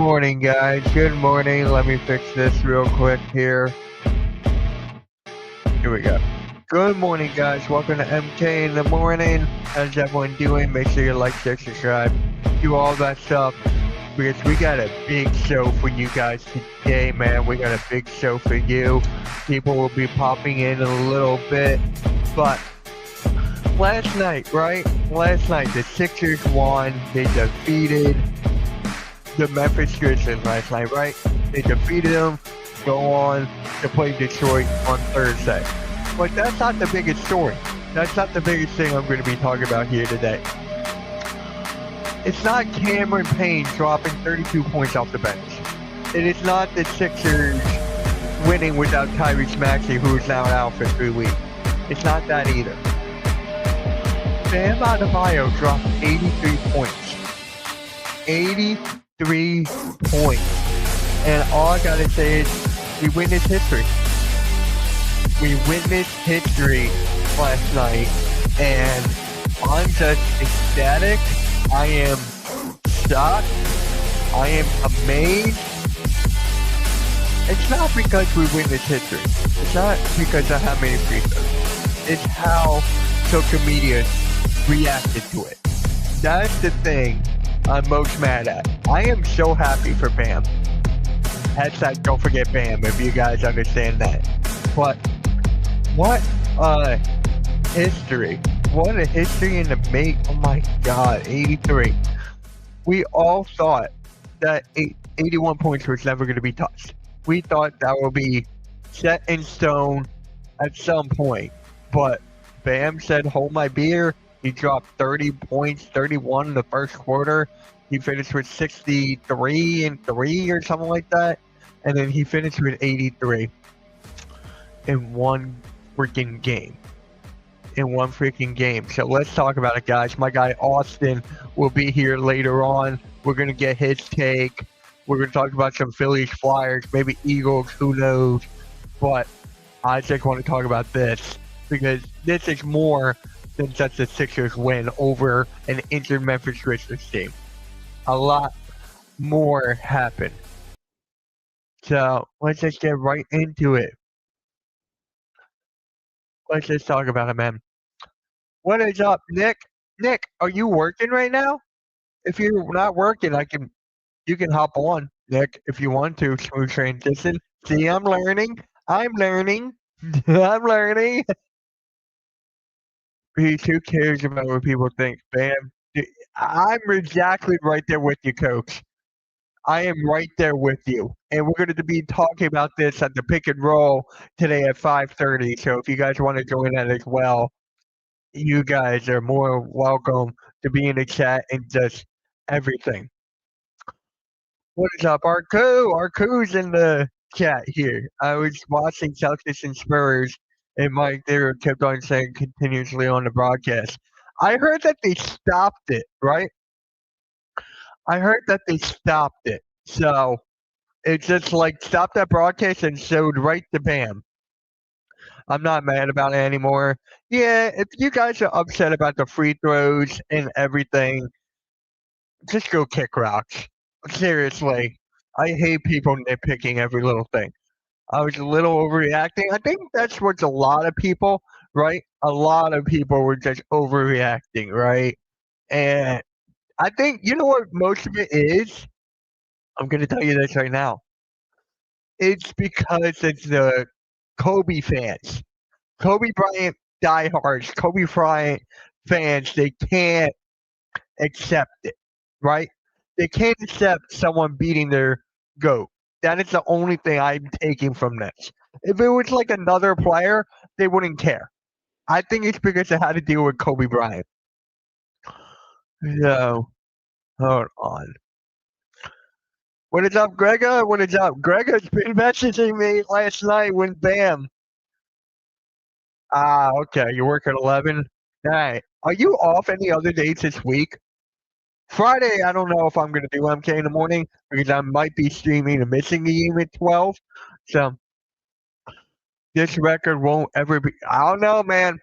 morning, guys. Good morning. Let me fix this real quick here. Here we go. Good morning, guys. Welcome to MK in the morning. How's everyone doing? Make sure you like, share, subscribe, do all that stuff because we got a big show for you guys today, man. We got a big show for you. People will be popping in a little bit, but last night, right? Last night, the Sixers won. They defeated the Memphis Grizzlies last night, right? They defeated them, go on to play Detroit on Thursday. But that's not the biggest story. That's not the biggest thing I'm going to be talking about here today. It's not Cameron Payne dropping 32 points off the bench. It is not the Sixers winning without Tyrese Maxey, who is now out for 3 weeks. It's not that either. Bam Adebayo dropped 83 points. 83 points. And all I gotta say is we witnessed history. We witnessed history last night, and I'm just ecstatic. I am shocked. I am amazed. It's not because we witnessed history. It's not because of how many free throws. It's how social media reacted to it. That's the thing I'm most mad at. I am so happy for Bam. Hashtag don't forget Bam if you guys understand that. But what a history. What a history in the make. Oh my God, 83. We all thought that 81 points was never going to be touched. We thought that would be set in stone at some point. But Bam said, hold my beer. He dropped 30 points, 31 in the first quarter. He finished with 63 and 3 or something like that. And then he finished with 83 in one freaking game. So let's talk about it, guys. My guy Austin will be here later on. We're going to get his take. We're going to talk about some Phillies, Flyers, maybe Eagles, who knows. But I just want to talk about this because this is more than just a Sixers win over an injured Memphis Grizzlies team. A lot more happened. So let's just get right into it. Let's just talk about it, man. What is up, Nick? Nick, are you working right now? If you're not working, you can hop on, Nick, if you want to. Smooth transition. See, I'm learning. I'm learning. I'm learning. Who cares about what people think? Bam. I'm exactly right there with you, coach. I am right there with you. And we're going to be talking about this at the pick and roll today at 5:30. So if you guys want to join that as well, you guys are more welcome to be in the chat and just everything. What is up, Arku? Arku's in the chat here. I was watching Celtics and Spurs, and Mike there kept on saying continuously on the broadcast. I heard that they stopped it, right? I heard that they stopped it. So it's just like stopped that broadcast and showed right to Bam. I'm not mad about it anymore. Yeah, if you guys are upset about the free throws and everything, just go kick rocks. Seriously. I hate people nitpicking every little thing. I was a little overreacting. I think that's what's a lot of people, right? A lot of people were just overreacting, right? And I think, you know what most of it is? I'm going to tell you this right now. It's because it's the Kobe fans. Kobe Bryant diehards, Kobe Bryant fans, they can't accept it, right? They can't accept someone beating their GOAT. That is the only thing I'm taking from this. If it was like another player, they wouldn't care. I think it's because of how to deal with Kobe Bryant. So, hold on. What is up, Gregor? What is up? Gregor's been messaging me last night when Bam. Ah, okay. You work at 11? All right. Are you off any other days this week? Friday, I don't know if I'm going to do MK in the morning because I might be streaming a missing game at 12. So this record won't ever be. I don't know, man.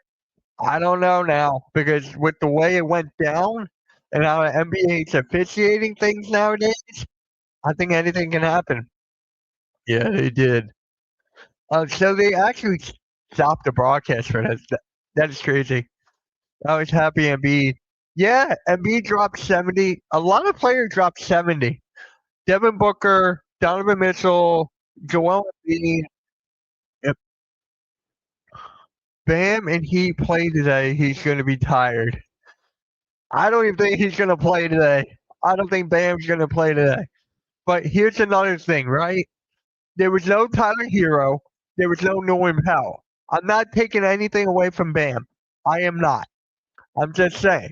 I don't know now because with the way it went down and how the NBA is officiating things nowadays, I think anything can happen. Yeah, they did. So they actually stopped the broadcast for that. That is crazy. I was happy Embiid. Yeah, Embiid dropped 70. A lot of players dropped 70. Devin Booker, Donovan Mitchell, Joel Embiid, if Bam and he play today, he's going to be tired. I don't even think he's going to play today. I don't think Bam's going to play today. But here's another thing, right? There was no Tyler Hero. There was no Norman Powell. I'm not taking anything away from Bam. I am not. I'm just saying.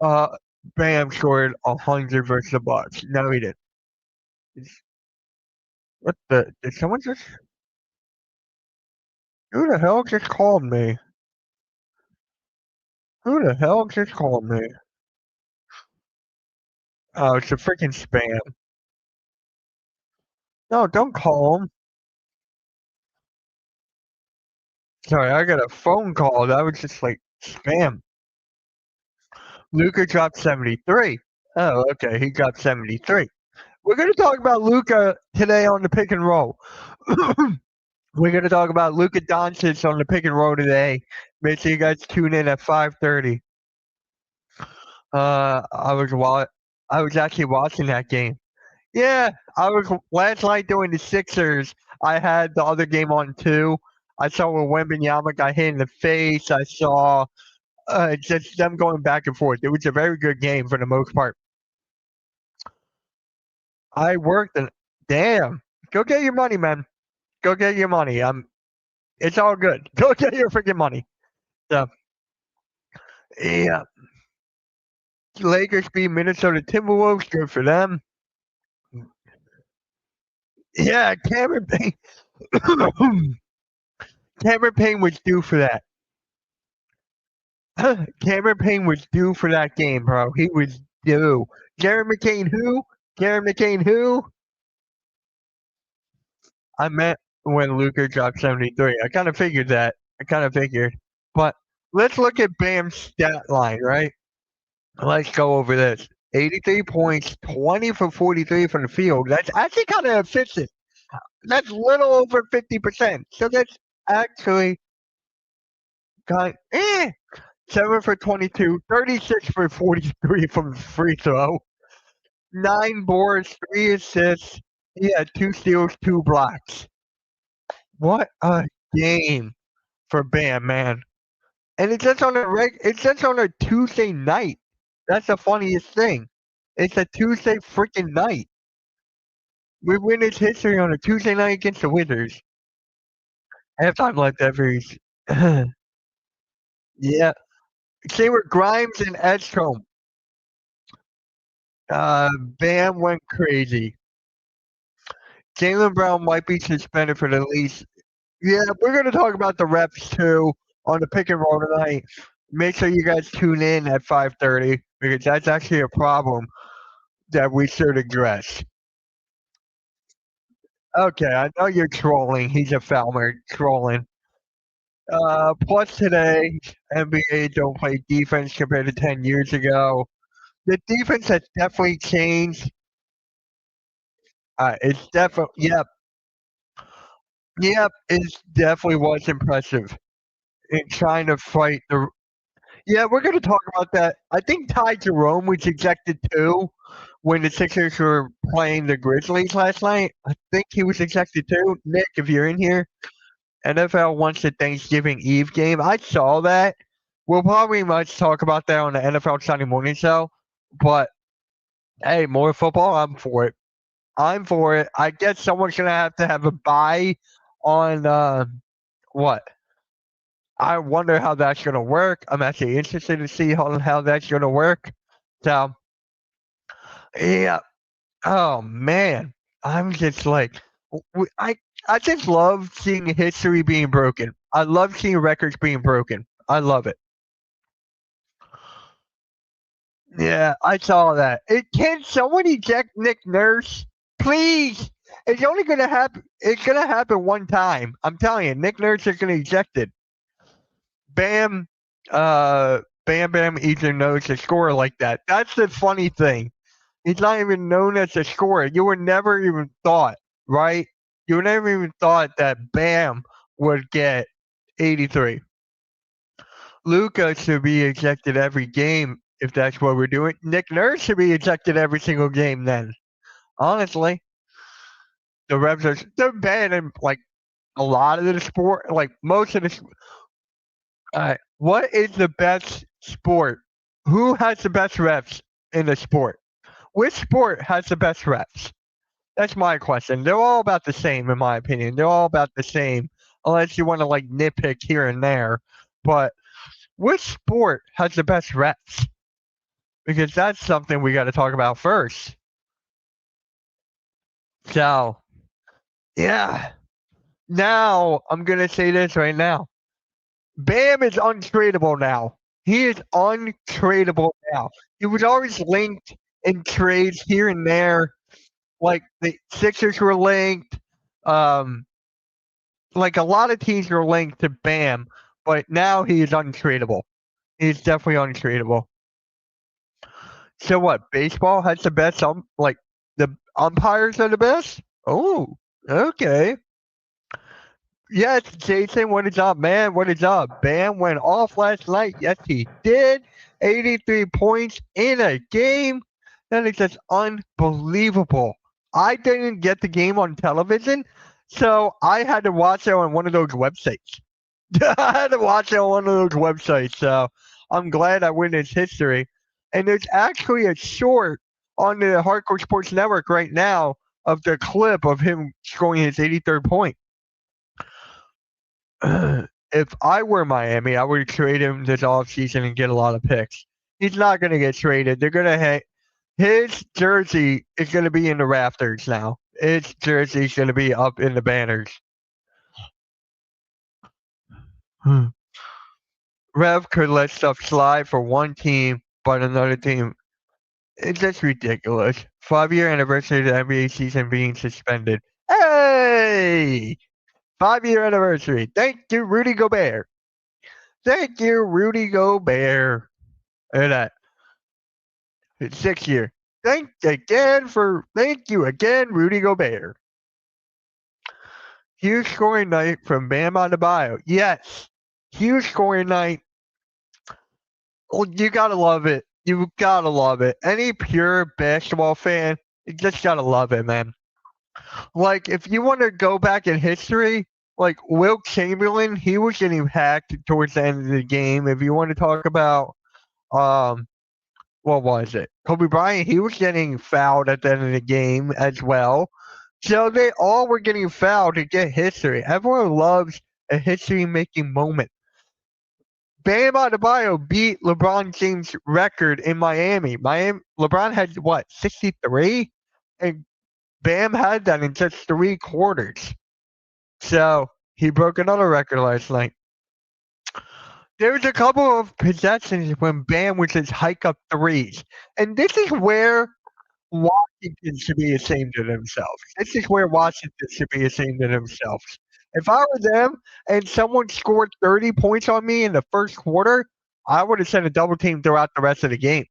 Uh, Bam scored 100 versus the Bucks. No, he didn't. What the? Did someone just? Who the hell just called me? Who the hell just called me? Oh, it's a freaking spam. No, don't call him. Sorry, I got a phone call. That was just like spam. Luca dropped 73. Oh, okay. He got 73. We're going to talk about Luca today on the pick and roll. We're going to talk about Luca Doncic on the pick and roll today. Make sure you guys tune in at 5:30. I was actually watching that game. Yeah, I was last night doing the Sixers. I had the other game on too. I saw where Wembanyama got hit in the face. I saw just them going back and forth. It was a very good game for the most part. I worked and damn, go get your money, man. Go get your money. It's all good. Go get your freaking money. So yeah, Lakers beat Minnesota Timberwolves. Good for them. Yeah, Cameron Payne was due for that. Cameron Payne was due for that game, bro. He was due. Jared McCain, who? Jared McCain, who? I meant when Luca dropped 73. I kind of figured that. I kind of figured. But let's look at Bam's stat line, right? Let's go over this. 83 points, 20 for 43 from the field. That's actually kind of efficient. That's little over 50%. So that's actually kind 7 for 22, 36 for 43 from the free throw. 9 boards, 3 assists. He had 2 steals, 2 blocks. What a game for Bam, man. And it's just on a Tuesday night. That's the funniest thing. It's a Tuesday freaking night. We win its history on a Tuesday night against the Wizards. Halftime like that freeze. Yeah. Same with Grimes and Edstrom. Bam went crazy. Jaylen Brown might be suspended for the least. Yeah, we're going to talk about the refs too on the pick and roll tonight. Make sure you guys tune in at 5:30 because that's actually a problem that we should address. Okay, I know you're trolling. He's a Falmer trolling. Plus today, NBA don't play defense compared to 10 years ago. The defense has definitely changed. It's definitely, yep, it definitely was impressive in trying to fight the. Yeah, we're going to talk about that. I think Ty Jerome was ejected too when the Sixers were playing the Grizzlies last night. I think he was ejected too. Nick, if you're in here, NFL wants the Thanksgiving Eve game. I saw that. We'll probably much talk about that on the NFL Sunday morning show. But hey, more football. I'm for it. I'm for it. I guess someone's gonna have a bye on what? I wonder how that's gonna work. I'm actually interested to see how that's gonna work. So yeah. Oh man, I'm just like I just love seeing history being broken. I love seeing records being broken. I love it. Yeah, I saw that. Can someone eject Nick Nurse, please? It's only gonna happen. It's gonna happen one time. I'm telling you, Nick Nurse is gonna eject it. Bam, Bam Bam either knows to score like that. That's the funny thing. He's not even known as a scorer. You would never even thought, right? You would never even thought that Bam would get 83. Luca should be ejected every game if that's what we're doing. Nick Nurse should be ejected every single game then. Honestly, the refs they're banning like a lot of the sport, like most of the. All right, what is the best sport? Who has the best refs in the sport? Which sport has the best refs? That's my question. They're all about the same, in my opinion. They're all about the same, unless you want to like nitpick here and there. But which sport has the best refs? Because that's something we got to talk about first. So, yeah. Now, I'm going to say this right now. Bam is untradeable now. He is untradeable now. He was always linked in trades here and there. Like the Sixers were linked. Um, like a lot of teams were linked to Bam, but now he is untradeable. He's definitely untradeable. So what? Baseball has the best like the umpires are the best? Oh, okay. Yes, Jason, what is up, man? What is up? Bam went off last night. Yes, he did. 83 points in a game. That is just unbelievable. I didn't get the game on television, so I had to watch it on one of those websites. I had to watch it on one of those websites, so I'm glad I witnessed history. And there's actually a short on the Hardcore Sports Network right now of the clip of him scoring his 83rd point. If I were Miami, I would trade him this offseason and get a lot of picks. He's not going to get traded. They're going to his jersey is going to be in the rafters now. His jersey is going to be up in the banners. Rev could let stuff slide for one team, but another team. It's just ridiculous. 5-year anniversary of the NBA season being suspended. Hey! 5-year anniversary. Thank you, Rudy Gobert. Thank you, Rudy Gobert. Look at that. It's 6 year. Thank you again, Rudy Gobert. Huge scoring night from Bam Adebayo. Yes. Huge scoring night. Oh, you gotta love it. You gotta love it. Any pure basketball fan, you just gotta love it, man. Like, if you want to go back in history, like Wilt Chamberlain, he was getting hacked towards the end of the game. If you want to talk about, what was it? Kobe Bryant, he was getting fouled at the end of the game as well. So they all were getting fouled to get history. Everyone loves a history-making moment. Bam Adebayo beat LeBron James' record in Miami. LeBron had what, 63, and Bam had that in just 3 quarters. So he broke another record last night. There was a couple of possessions when Bam was just hike up threes, and this is where Washington should be ashamed of themselves. This is where Washington should be ashamed of themselves. If I were them and someone scored 30 points on me in the first quarter, I would have sent a double team throughout the rest of the game.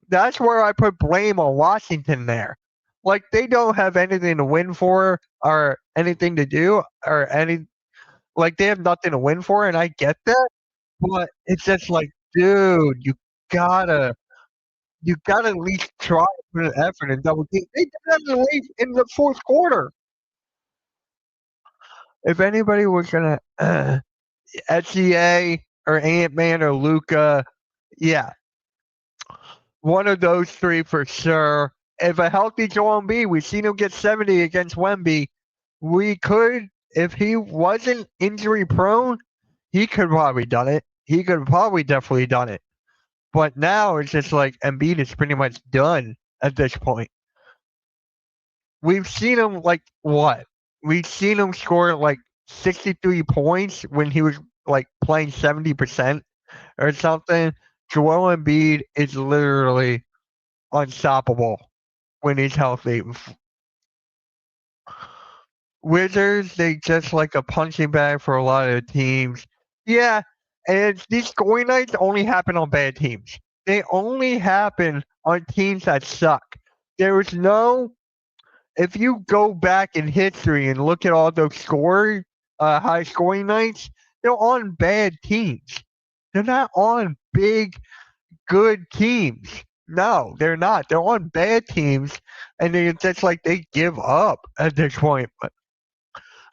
That's where I put blame on Washington there. Like they don't have anything to win for or anything to do or any like they have nothing to win for, and I get that, but it's just like, dude, gotta you gotta at least try to put an effort in double team. They did that in the fourth quarter. If anybody was gonna SGA or Ant Man or Luca, yeah, one of those three for sure. If a healthy Joel Embiid, we've seen him get 70 against Wemby. We could, if he wasn't injury prone, he could probably done it. He could probably definitely done it. But now it's just like Embiid is pretty much done at this point. We've seen him like what? We've seen him score like 63 points when he was like playing 70% or something. Joel Embiid is literally unstoppable when he's healthy. Wizards, they just like a punching bag for a lot of teams. Yeah, and these scoring nights only happen on bad teams. They only happen on teams that suck. There was no. If you go back in history and look at all those high scoring nights, they're on bad teams. They're not on big, good teams. No, they're not. They're on bad teams, and it's just like they give up at this point. But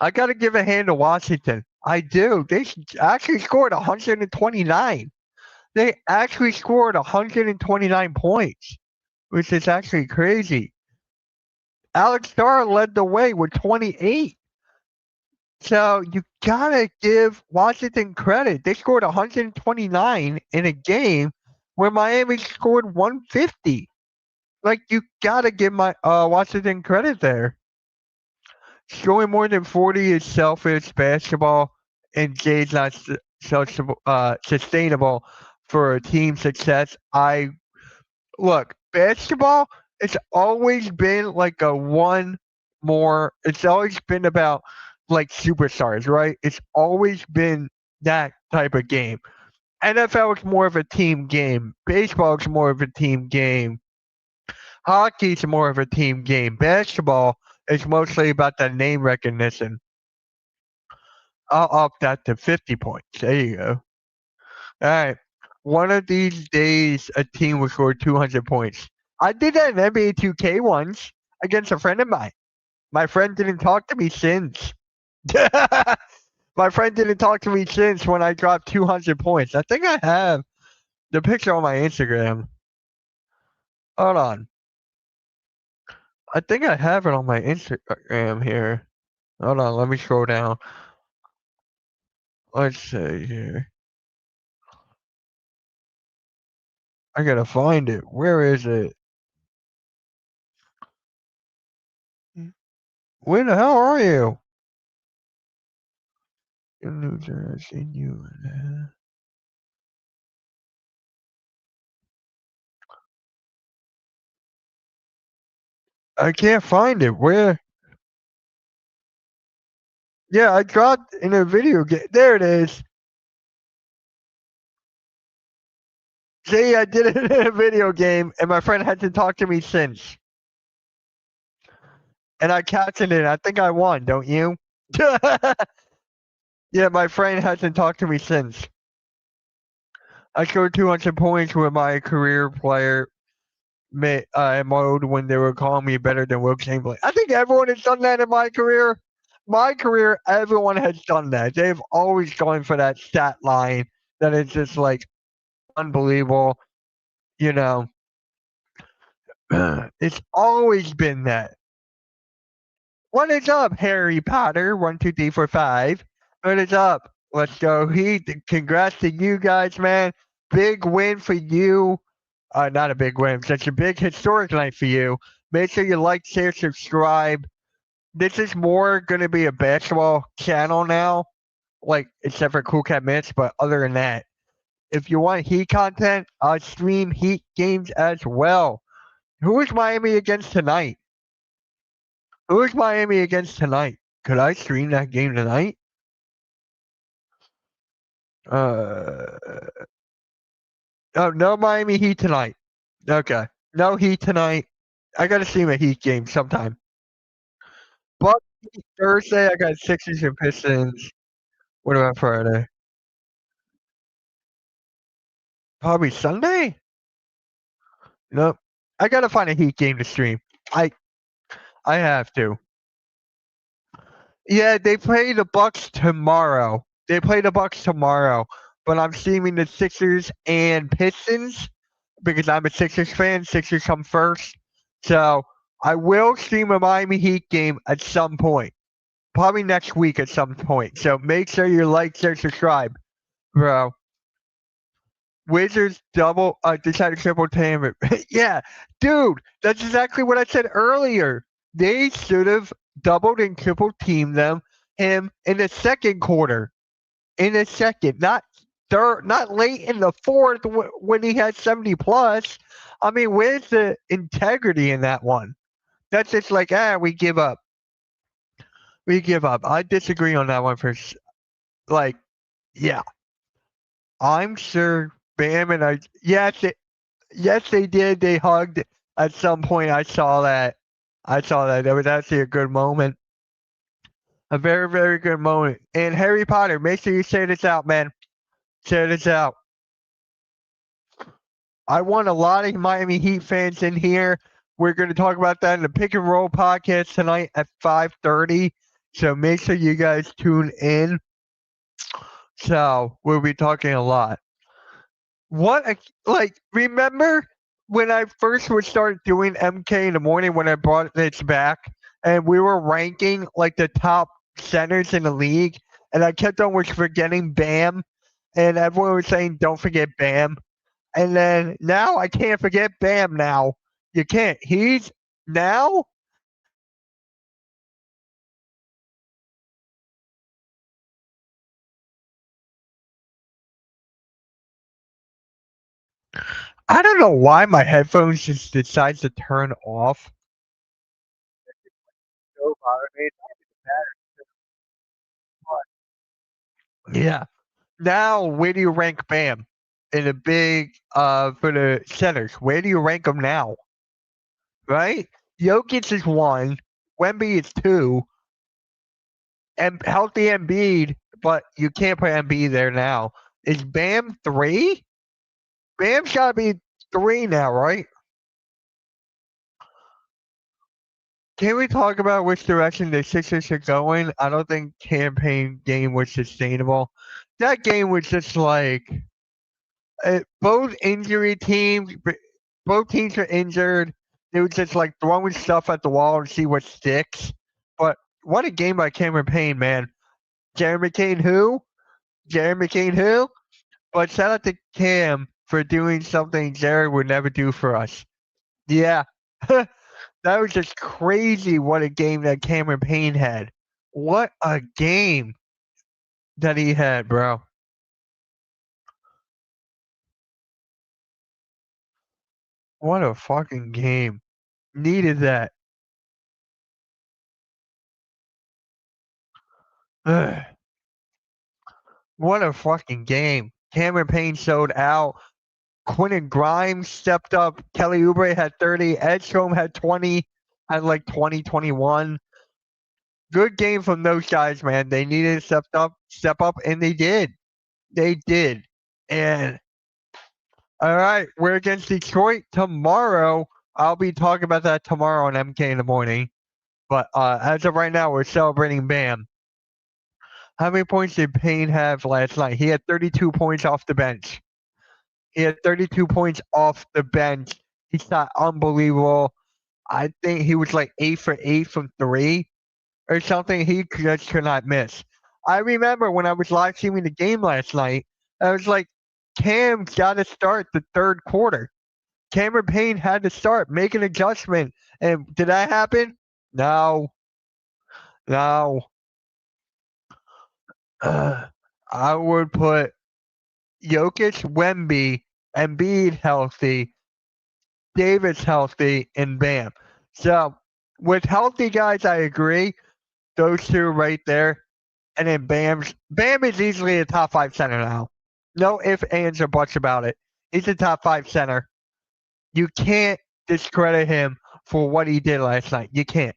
I got to give a hand to Washington. I do. They actually scored 129. They actually scored 129 points, which is actually crazy. Alex Starr led the way with 28. So you gotta give Washington credit. They scored 129 in a game where Miami scored 150. Like you gotta give my Washington credit there. Scoring more than 40 is selfish basketball, and Jay's not sustainable for a team success. I look, basketball, it's always been like a one more, it's always been about like superstars, right? It's always been that type of game. NFL is more of a team game. Baseball is more of a team game. Hockey is more of a team game. Basketball is mostly about the name recognition. I'll up that to 50 points. There you go. All right. One of these days, a team will score 200 points. I did that in NBA 2K once against a friend of mine. My friend didn't talk to me since. My friend didn't talk to me since when I dropped 200 points. I think I have the picture on my Instagram. Hold on. I think I have it on my Instagram here. Hold on. Let me scroll down. Let's see here. I gotta find it. Where is it? Where the hell are you? In New Jersey, I can't find it. Where? Yeah, I dropped in a video game. There it is. See, I did it in a video game, and my friend hasn't talked to me since. And I captioned it. I think I won, don't you? Yeah, my friend hasn't talked to me since. I scored 200 points with my career player mode when they were calling me better than Will Chamberlain. I think everyone has done that in my career. My career, everyone has done that. They've always gone for that stat line that is just like unbelievable. You know, it's always been that. What is up, Harry Potter? 1, 2, 3, 4, 5. What is up? Let's go. Congrats to you guys, man. Big win for you. Not a big win. Such a big historic night for you. Make sure you like, share, subscribe. This is more going to be a basketball channel now, like except for Cool Cat Mitch. But other than that, if you want Heat content, I stream Heat games as well. Who is Miami against tonight? Who is Miami against tonight? Could I stream that game tonight? Uh, oh, no Miami Heat tonight. Okay, no Heat tonight. I gotta stream a Heat game sometime. But Thursday, I got Sixers and Pistons. What about Friday? Probably Sunday. Nope. I gotta find a Heat game to stream. I I have to. Yeah, they play the Bucks tomorrow. They play the Bucks tomorrow, but I'm streaming the Sixers and Pistons because I'm a Sixers fan. Sixers come first, so I will stream a Miami Heat game at some point, probably next week at some point. So make sure you like, share, subscribe, bro. Wizards decided triple team it. Yeah, dude, that's exactly what I said earlier. They should have doubled and triple teamed him in the second quarter. In the second, not third, not late in the fourth when he had 70 plus. I mean, where's the integrity in that one? That's just like, we give up. We give up. I disagree on that one like, yeah. I'm sure Bam and yes, they did. They hugged. At some point, I saw that. I saw that. That was actually a good moment. A very, very good moment. And Harry Potter, make sure you say this out, man. Say this out. I want a lot of Miami Heat fans in here. We're going to talk about that in the Pick and Roll podcast tonight at 5:30. So make sure you guys tune in. So we'll be talking a lot. Remember when I first would start doing MK in the morning when I brought this back and we were ranking like the top centers in the league and I kept on forgetting Bam and everyone was saying don't forget Bam. And then now I can't forget Bam now. You can't. He's now I don't know why my headphones just decides to turn off. So yeah. Now where do you rank Bam? In a big for the centers. Where do you rank them now? Right? Jokic is one, Wemby is two, and healthy Embiid, but you can't put Embiid there now. Is Bam three? Bam's gotta be three now, right? Can we talk about which direction the Sixers are going? I don't think campaign game was sustainable. That game was just like both injury teams, both teams are injured. They were just like throwing stuff at the wall and see what sticks. But what a game by Cameron Payne, man. Jeremy Kane who? Jeremy Kane who? But shout out to Cam for doing something Jared would never do for us. Yeah. That was just crazy what a game that Cameron Payne had. What a game that he had, bro. What a fucking game. Needed that. Ugh. What a fucking game. Cameron Payne showed out. Quentin Grimes stepped up. Kelly Oubre had 30. Edstrom had 20. Had like 20, 21. Good game from those guys, man. They needed to step up, and they did. They did. And all right, we're against Detroit tomorrow. I'll be talking about that tomorrow on MK in the morning. But as of right now, we're celebrating Bam. How many points did Payne have last night? He had 32 points off the bench. He had 32 points off the bench. He shot unbelievable. I think he was like 8 for 8 from three or something. He just could not miss. I remember when I was live streaming the game last night, I was like, Cam's got to start the third quarter. Cameron Payne had to start, make an adjustment. And did that happen? No. No. I would put Jokic, Wemby, Embiid healthy, Davis healthy, and Bam. So with healthy guys, I agree. Those two right there. And then Bam is easily a top five center now. No ifs, ands, or buts about it. He's a top five center. You can't discredit him for what he did last night. You can't.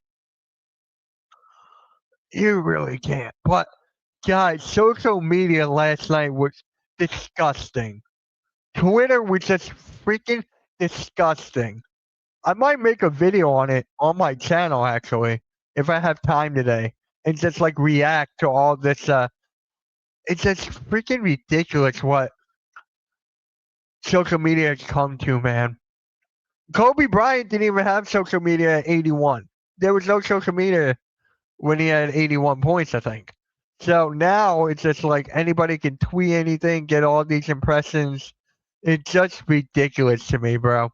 You really can't. But guys, social media last night was disgusting. Twitter was just freaking disgusting. I might make a video on it on my channel actually, if I have time today, and just like react to all this. It's just freaking ridiculous what social media has come to, man. Kobe Bryant didn't even have social media at 81. There was no social media when he had 81 points, I think. So now it's just like anybody can tweet anything, get all these impressions. It's just ridiculous to me, bro.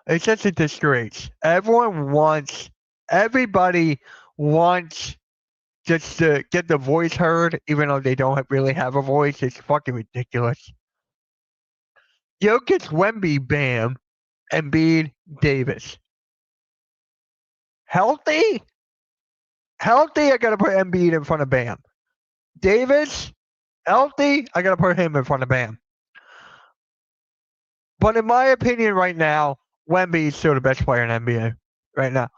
It's just a disgrace. Everybody wants just to get the voice heard, even though they don't really have a voice. It's fucking ridiculous. Jokic, Wemby, Bam, Embiid, Davis. Healthy? Healthy, I gotta put Embiid in front of Bam. Davis, healthy, I gotta put him in front of Bam. But in my opinion right now, Wemby is still the best player in NBA right now.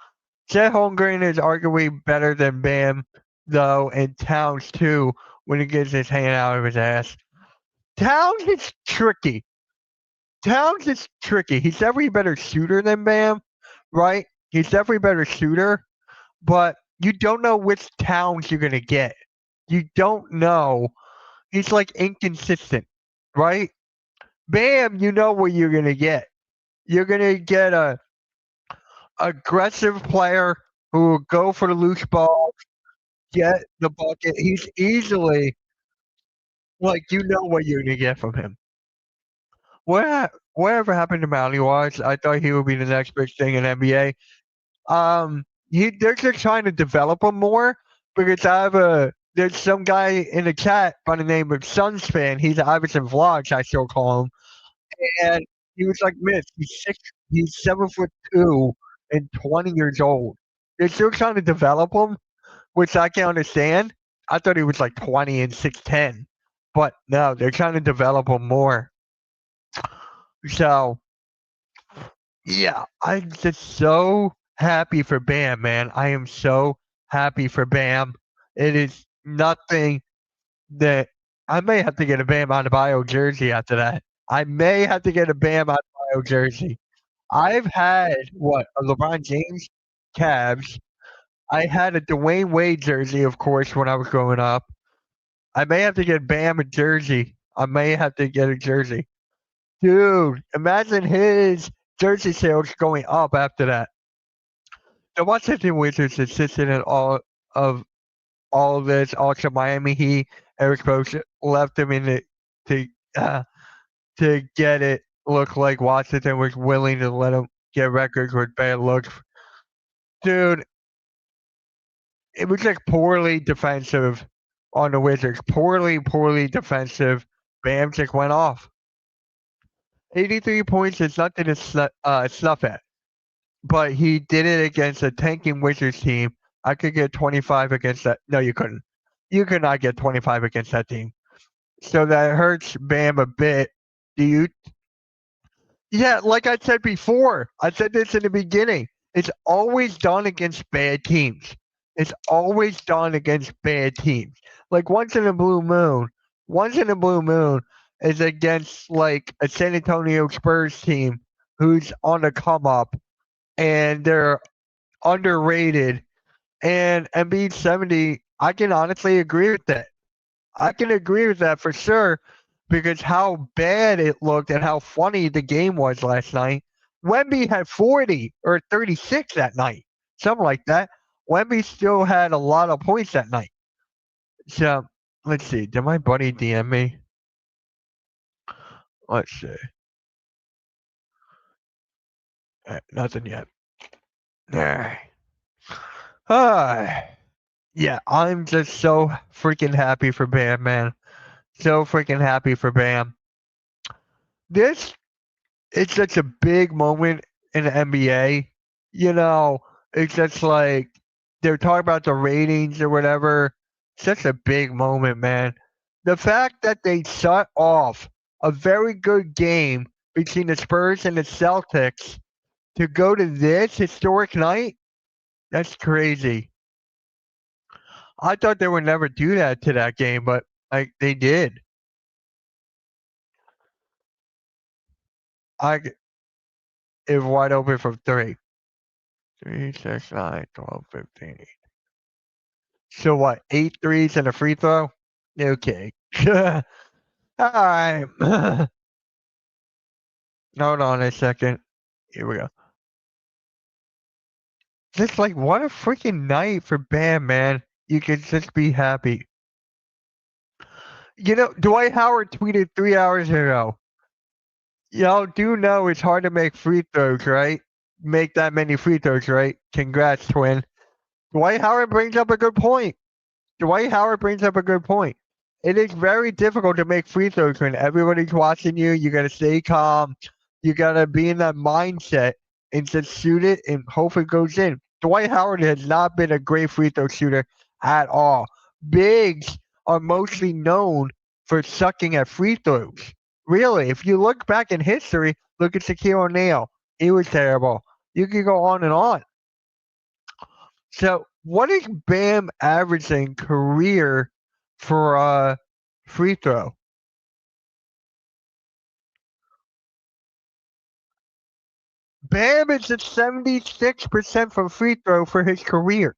Chet Holmgren is arguably better than Bam, though, and Towns too when he gets his hand out of his ass. Towns is tricky. Towns is tricky. He's definitely a better shooter than Bam, right? He's definitely a better shooter, but you don't know which Towns you're gonna get. You don't know. He's like inconsistent, right? Bam, you know what you're gonna get. You're gonna get a aggressive player who will go for the loose ball, get the bucket. He's easily like you know what you're gonna get from him. Whatever happened to Mounty Wise? I thought he would be the next big thing in NBA. They're just trying to develop him more because there's some guy in the chat by the name of Suns fan. He's Iverson Vlogs, I still call him, and he was like, "Mitch, he's 7'2" and 20 years old." They're still trying to develop him, which I can understand. I thought he was like 20 and 6'10", but no, they're trying to develop him more. So yeah, I'm just so happy for Bam, man. I am so happy for Bam. It is nothing that I may have to get a Bam Adebayo jersey after that. I may have to get a Bam Adebayo jersey. I've had what a LeBron James Cavs. I had a Dwayne Wade jersey, of course, when I was growing up. I may have to get Bam a jersey. I may have to get a jersey. Dude, imagine his jersey sales going up after that. The Washington Wizards assisted in of all of this. Also, Miami Heat, Eric Spoelstra left him in it to uh, to get it look like Washington was willing to let him get records with bad looks. Dude, it was like poorly defensive on the Wizards. Poorly defensive. Bam just went off. 83 points is nothing to snuff at. But he did it against a tanking Wizards team. I could get 25 against that. No, you couldn't. You could not get 25 against that team. So that hurts Bam a bit. Do you? Yeah, like I said before, I said this in the beginning. It's always done against bad teams. It's always done against bad teams. Like once in a blue moon. Once in a blue moon is against like a San Antonio Spurs team who's on the come up and they're underrated. And Embiid 70, I can honestly agree with that. I can agree with that for sure because how bad it looked and how funny the game was last night. Wemby had 40 or 36 that night, something like that. Wemby still had a lot of points that night. So let's see. Did my buddy DM me? Let's see. Nothing yet. Yeah, I'm just so freaking happy for Bam, man. So freaking happy for Bam. This it's such a big moment in the NBA. You know, it's just like they're talking about the ratings or whatever. Such a big moment, man. The fact that they shut off a very good game between the Spurs and the Celtics to go to this historic night, that's crazy. I thought they would never do that to that game, but like they did. I It was wide open from three. 3, 6, 9, 12, 15. So what? 8 threes and a free throw? Okay. All right. Hold on a second. Here we go. Just like what a freaking night for Bam, man. You can just be happy. You know, Dwight Howard tweeted 3 hours ago. Y'all do know it's hard to make free throws, right? Make that many free throws, right? Congrats, twin. Dwight Howard brings up a good point. Dwight Howard brings up a good point. It is very difficult to make free throws when everybody's watching you. You got to stay calm. You got to be in that mindset and just shoot it and hope it goes in. Dwight Howard has not been a great free throw shooter at all. Bigs are mostly known for sucking at free throws. Really, if you look back in history, look at Shaquille O'Neal. He was terrible. You could go on and on. So, what is Bam averaging career for free throw? Bam is at 76% from free throw for his career.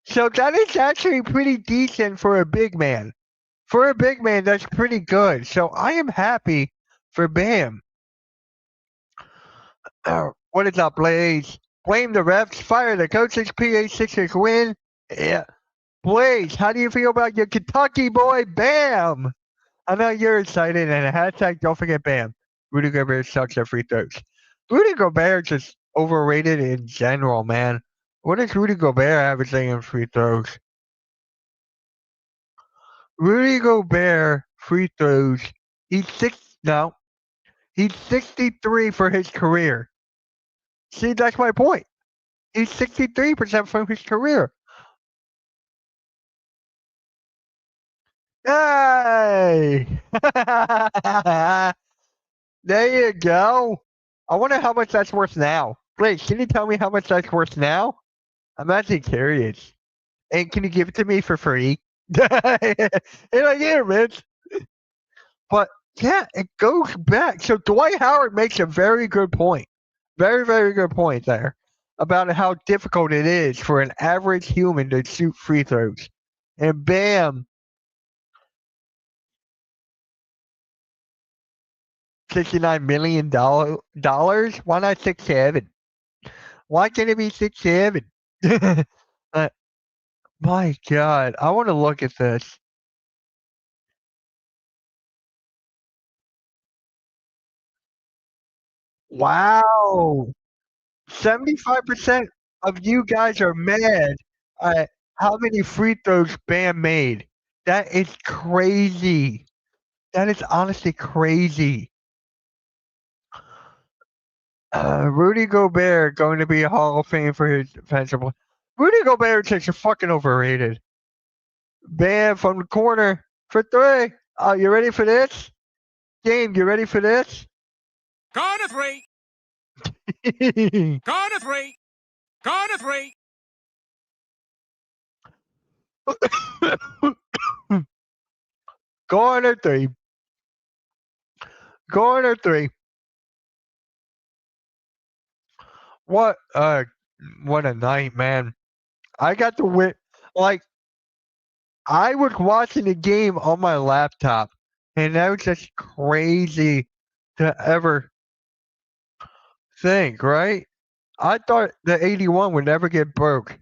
So that is actually pretty decent for a big man. For a big man, that's pretty good. So I am happy for Bam. What is up, Blaze? Blame the refs, fire the coaches, PA Sixers win. Yeah. Blaze, how do you feel about your Kentucky boy, Bam? I know you're excited, and hashtag don't forget Bam. Rudy Gobert sucks at free throws. Rudy Gobert just overrated in general, man. What is Rudy Gobert averaging in free throws? Rudy Gobert free throws. He's six no. He's 63 for his career. See, that's my point. He's 63% from his career. Hey! There you go. I wonder how much that's worth now. Blake, can you tell me how much that's worth now? I'm actually curious. And can you give it to me for free? Hey, like, here, Mitch. But yeah, it goes back. So Dwight Howard makes a very good point. Very, very good point there about how difficult it is for an average human to shoot free throws. And bam, $69 million. Why not 6'7"? Why can't it be 6'7"? uh, my God, I want to look at this. Wow, 75% of you guys are mad at how many free throws Bam made. That is crazy. That is honestly crazy. Rudy Gobert going to be a Hall of Fame for his defensive play. Rudy Gobert is fucking overrated. Bam from the corner for three. You ready for this? Game, you ready for this? Gone to three. Gone to three. Gone to three. Corner three. Corner three. What what a night, man. I got to win like I was watching the game on my laptop and that was just crazy to ever think, right? I thought the 81 would never get broke.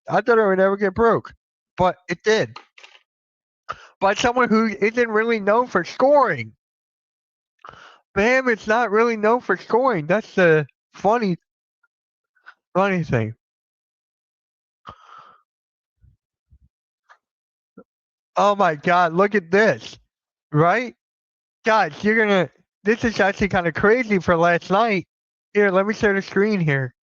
I thought it would never get broke, but it did. By someone who isn't really known for scoring. Bam is not really known for scoring. That's the funny thing. Oh my God, look at this, right? Guys, you're gonna. This is actually kind of crazy for last night. Here, let me share the screen here.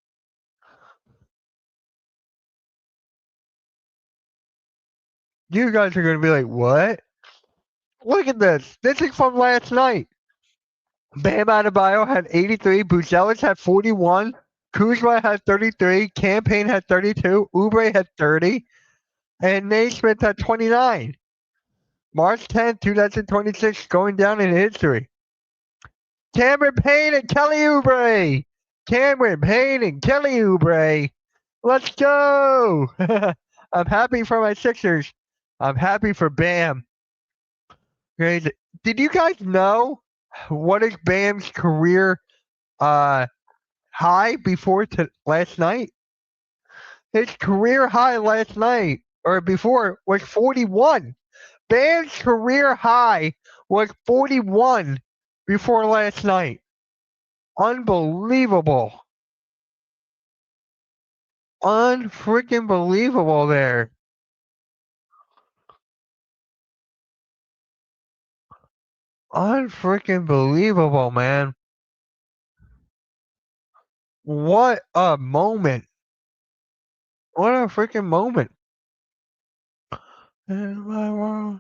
You guys are gonna be like, "What? Look at this. This is from last night." Bam Adebayo had 83. Buzelis had 41. Kuzma had 33. Campaign had 32. Oubre had 30. And Naismith had 29. March 10th, 2026, going down in history. Cameron Payne and Kelly Oubre. Cameron Payne and Kelly Oubre. Let's go. I'm happy for my Sixers. I'm happy for Bam. Crazy. Did you guys know what is Bam's career uh, high before last night? His career high last night or before was 41. Bam's career high was 41 before last night. Unbelievable. Unfreaking believable there. Unfreaking believable, man. What a moment. What a freaking moment. In my world.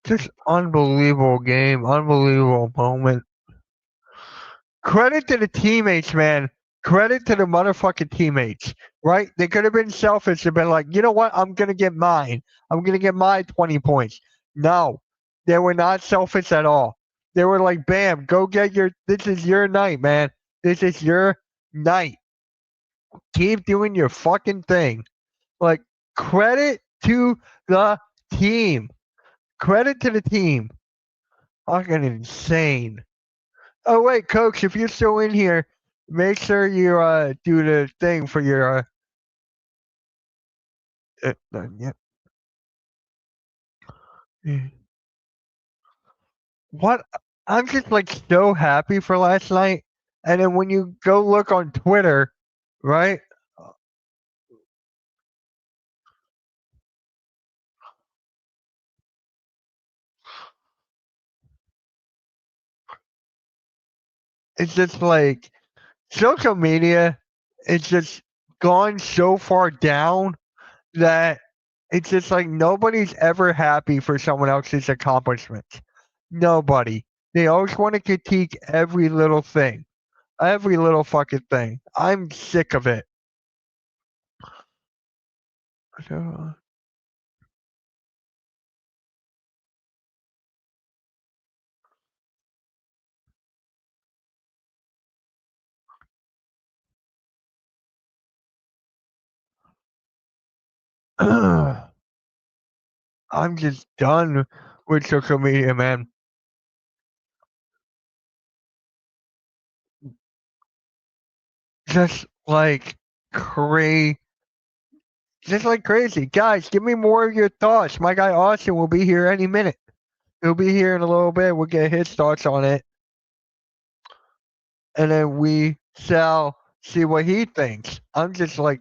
Just unbelievable game, unbelievable moment. Credit to the teammates, man. Credit to the motherfucking teammates, right? They could have been selfish and been like, you know what? I'm gonna get mine. I'm gonna get my 20 points. No, they were not selfish at all. They were like, bam, go get your. This is your night, man. This is your night. Keep doing your fucking thing. Like, credit to the team. Credit to the team. Fucking insane. Oh wait, Coach, if you're still in here, make sure you do the thing for your yeah. Yeah. What I'm just like so happy for last night, and then when you go look on Twitter, right? It's just like social media is just gone so far down that it's just like nobody's ever happy for someone else's accomplishments. Nobody. They always want to critique every little thing. Every little fucking thing. I'm sick of it. I'm just done with social media, man. Just like crazy. Just like crazy. Guys, give me more of your thoughts. My guy Austin will be here any minute. He'll be here in a little bit. We'll get his thoughts on it. And then we shall see what he thinks. I'm just like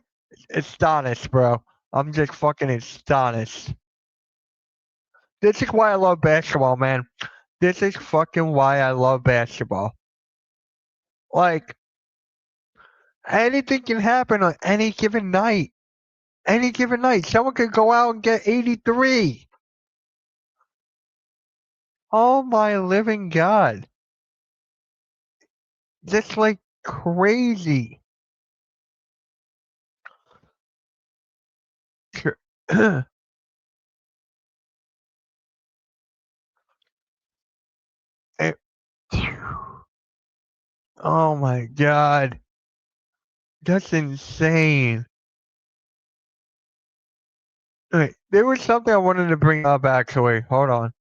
astonished, bro. I'm just fucking astonished. This is why I love basketball, man. This is fucking why I love basketball. Like, anything can happen on any given night. Any given night. Someone could go out and get 83. Oh my living God. Just like crazy. It- oh my God. That's insane. Wait, there was something I wanted to bring up actually. Hold on.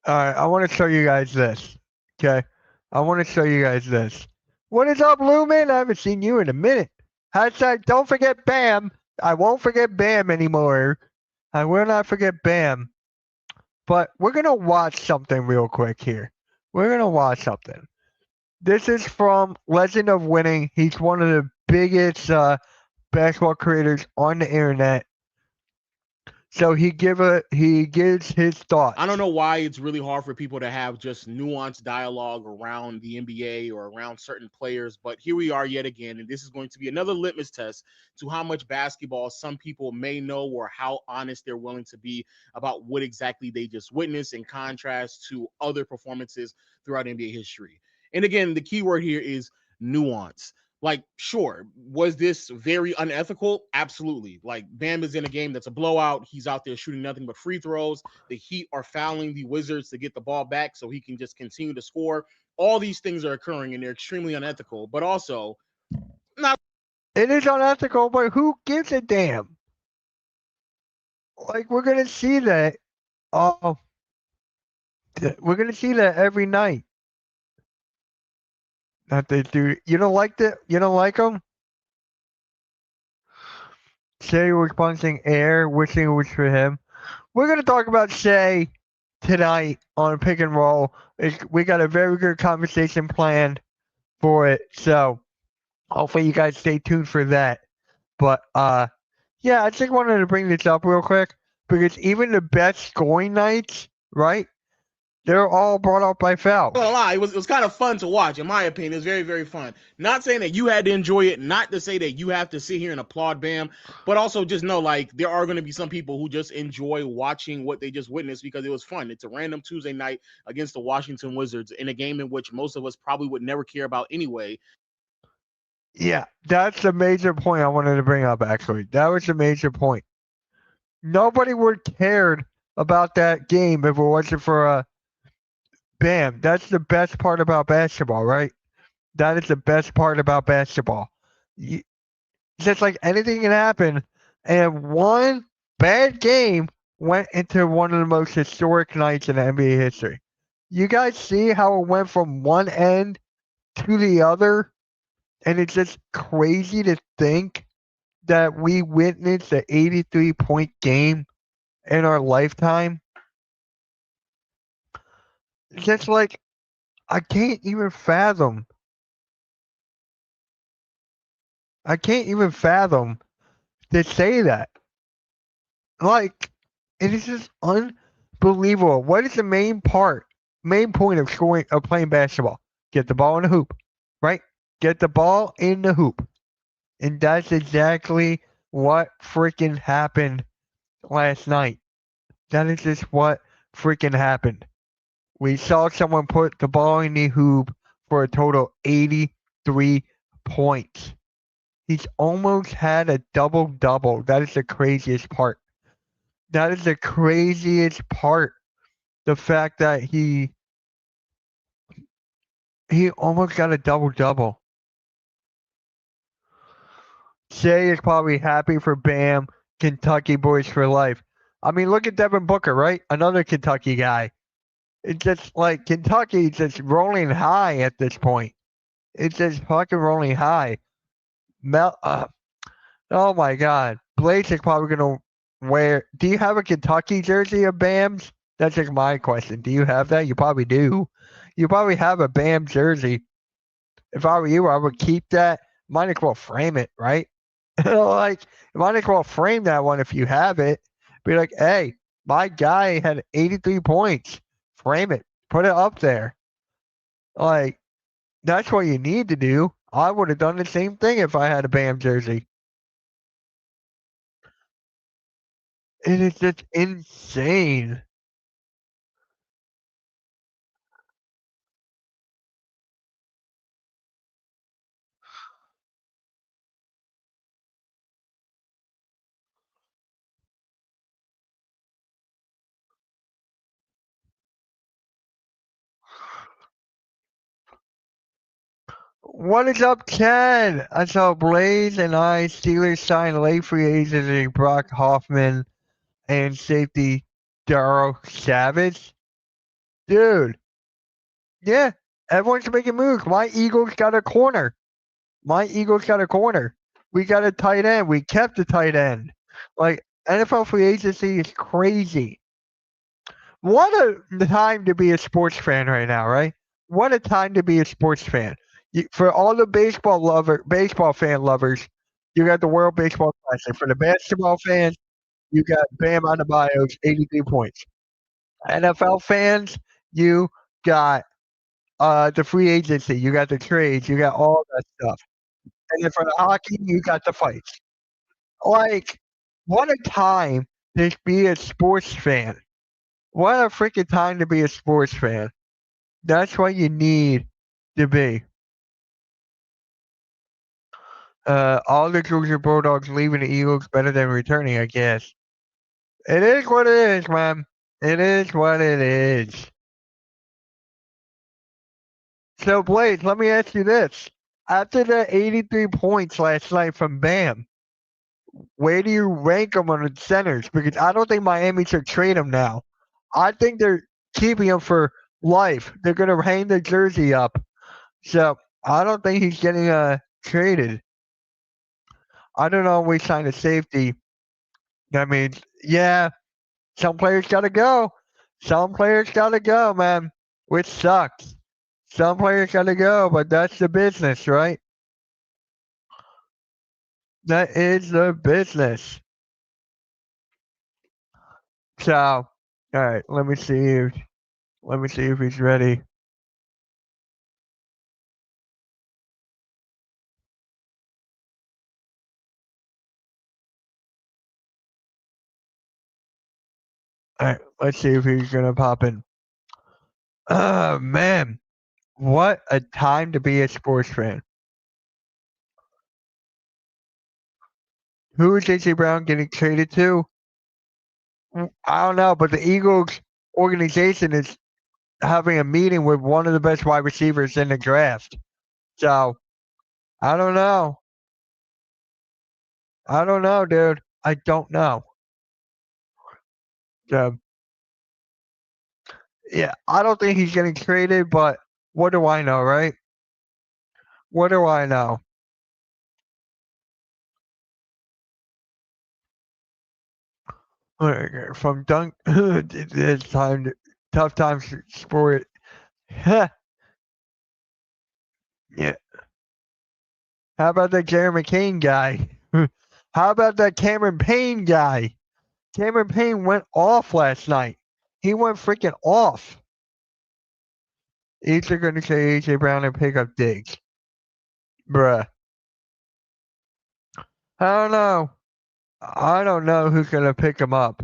Alright, I want to show you guys this. Okay? I want to show you guys this. What is up, Lumen? I haven't seen you in a minute. Hashtag don't forget Bam. I won't forget Bam anymore. I will not forget Bam. But we're going to watch something real quick here. We're going to watch something. This is from Legend of Winning. He's one of the biggest basketball creators on the internet. So he gives his thoughts. I don't know why it's really hard for people to have just nuanced dialogue around the NBA or around certain players, but here we are yet again, and this is going to be another litmus test to how much basketball some people may know or how honest they're willing to be about what exactly they just witnessed in contrast to other performances throughout NBA history. And again, the key word here is nuance. Like, sure, was this very unethical? Absolutely. Like, Bam is in a game that's a blowout. He's out there shooting nothing but free throws. The Heat are fouling the Wizards to get the ball back so he can just continue to score. All these things are occurring and they're extremely unethical, but also not. It is unethical, but who gives a damn? Like, we're gonna see that. Oh, we're gonna see that every night. That they do. You don't like that? You don't like them? Shay was punching air, wishing it was for him. We're gonna talk about Shay tonight on Pick and Roll. We got a very good conversation planned for it, so hopefully you guys stay tuned for that. But yeah, I just wanted to bring this up real quick because even the best scoring nights, right? They're all brought up by fouls. Not gonna lie, it was kind of fun to watch, in my opinion. It was very, very fun. Not saying that you had to enjoy it, not to say that you have to sit here and applaud Bam, but also just know like there are going to be some people who just enjoy watching what they just witnessed because it was fun. It's a random Tuesday night against the Washington Wizards in a game in which most of us probably would never care about anyway. Yeah, that's the major point I wanted to bring up, actually. That was the major point. Nobody would cared about that game if it wasn't for Bam. That's the best part about basketball, right? That is the best part about basketball. You, just like anything can happen, and one bad game went into one of the most historic nights in NBA history. You guys see how it went from one end to the other, and it's just crazy to think that we witnessed an 83-point game in our lifetime. Just like I can't even fathom. I can't even fathom to say that. Like, it is just unbelievable. What is the main point of playing basketball? Get the ball in the hoop, right? Get the ball in the hoop. And that's exactly what freaking happened last night. That is just what freaking happened. We saw someone put the ball in the hoop for a total 83 points. He's almost had a double-double. That is the craziest part. That is the craziest part. The fact that he almost got a double-double. Jay is probably happy for Bam. Kentucky boys for life. I mean, look at Devin Booker, right? Another Kentucky guy. It's just like Kentucky's just rolling high at this point. It's just fucking rolling high. Mel, oh my God. Blaze is probably gonna wear. Do you have a Kentucky jersey of Bam's? That's just my question. Do you have that? You probably do. You probably have a Bam jersey. If I were you, I would keep that. Might as well frame it, right? Like, might as well frame that one if you have it. Be like, hey, my guy had 83 points. Frame it. Put it up there. Like, that's what you need to do. I would have done the same thing if I had a Bam jersey. It is just insane. What is up, Ken? I saw Blaze and I Steelers sign late free agents Brock Hoffman and safety Darryl Savage. Dude, yeah, everyone's making moves. My Eagles got a corner. My Eagles got a corner. We got a tight end. We kept a tight end. Like, NFL free agency is crazy. What a time to be a sports fan right now, right? What a time to be a sports fan. For all the baseball fan lovers, you got the World Baseball Classic. For the basketball fans, you got Bam Adebayo's 83 points. NFL fans, you got the free agency, you got the trades, you got all that stuff. And then for the hockey, you got the fights. Like, what a time to be a sports fan. What a freaking time to be a sports fan. That's what you need to be. All the Georgia Bulldogs leaving the Eagles better than returning, I guess. It is what it is, man. It is what it is. So, Blaze, let me ask you this. After the 83 points last night from Bam, where do you rank them on the centers? Because I don't think Miami should trade him now. I think they're keeping him for life. They're going to hang the jersey up. So, I don't think he's getting traded. I don't know if we signed a safety. I mean, yeah, some players gotta go. Some players gotta go, man. Which sucks. Some players gotta go, but that's the business, right? That is the business. So, all right, let me see. Let me see if he's ready. All right, let's see if he's gonna pop in. Oh man, what a time to be a sports fan. Who is AJ Brown getting traded to? I don't know, but the Eagles organization is having a meeting with one of the best wide receivers in the draft. So I don't know. I don't know, dude. I don't know. So, yeah, I don't think he's getting traded, but what do I know, right? What do I know? From Dunk, it's time. Tough times for sport. Yeah. How about that Jeremy Kane guy? How about that Cameron Payne guy? Cameron Payne went off last night. He went freaking off. Each are going to say AJ Brown and pick up Diggs. Bruh. I don't know. I don't know who's going to pick him up.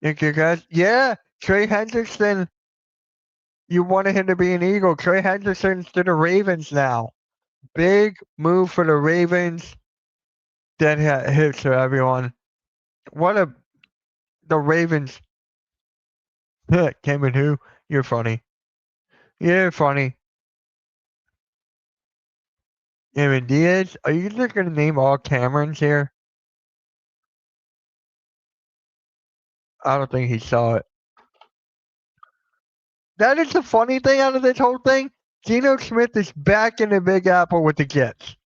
Think you guys? Yeah, Trey Hendrickson. You wanted him to be an Eagle. Trey Hendrickson's to the Ravens now. Big move for the Ravens. Dead hits for everyone. What a the Ravens. Cameron who? You're funny. You're funny. Cameron Diaz. Are you just gonna name all Camerons here? I don't think he saw it. That is the funny thing out of this whole thing. Geno Smith is back in the Big Apple with the Jets.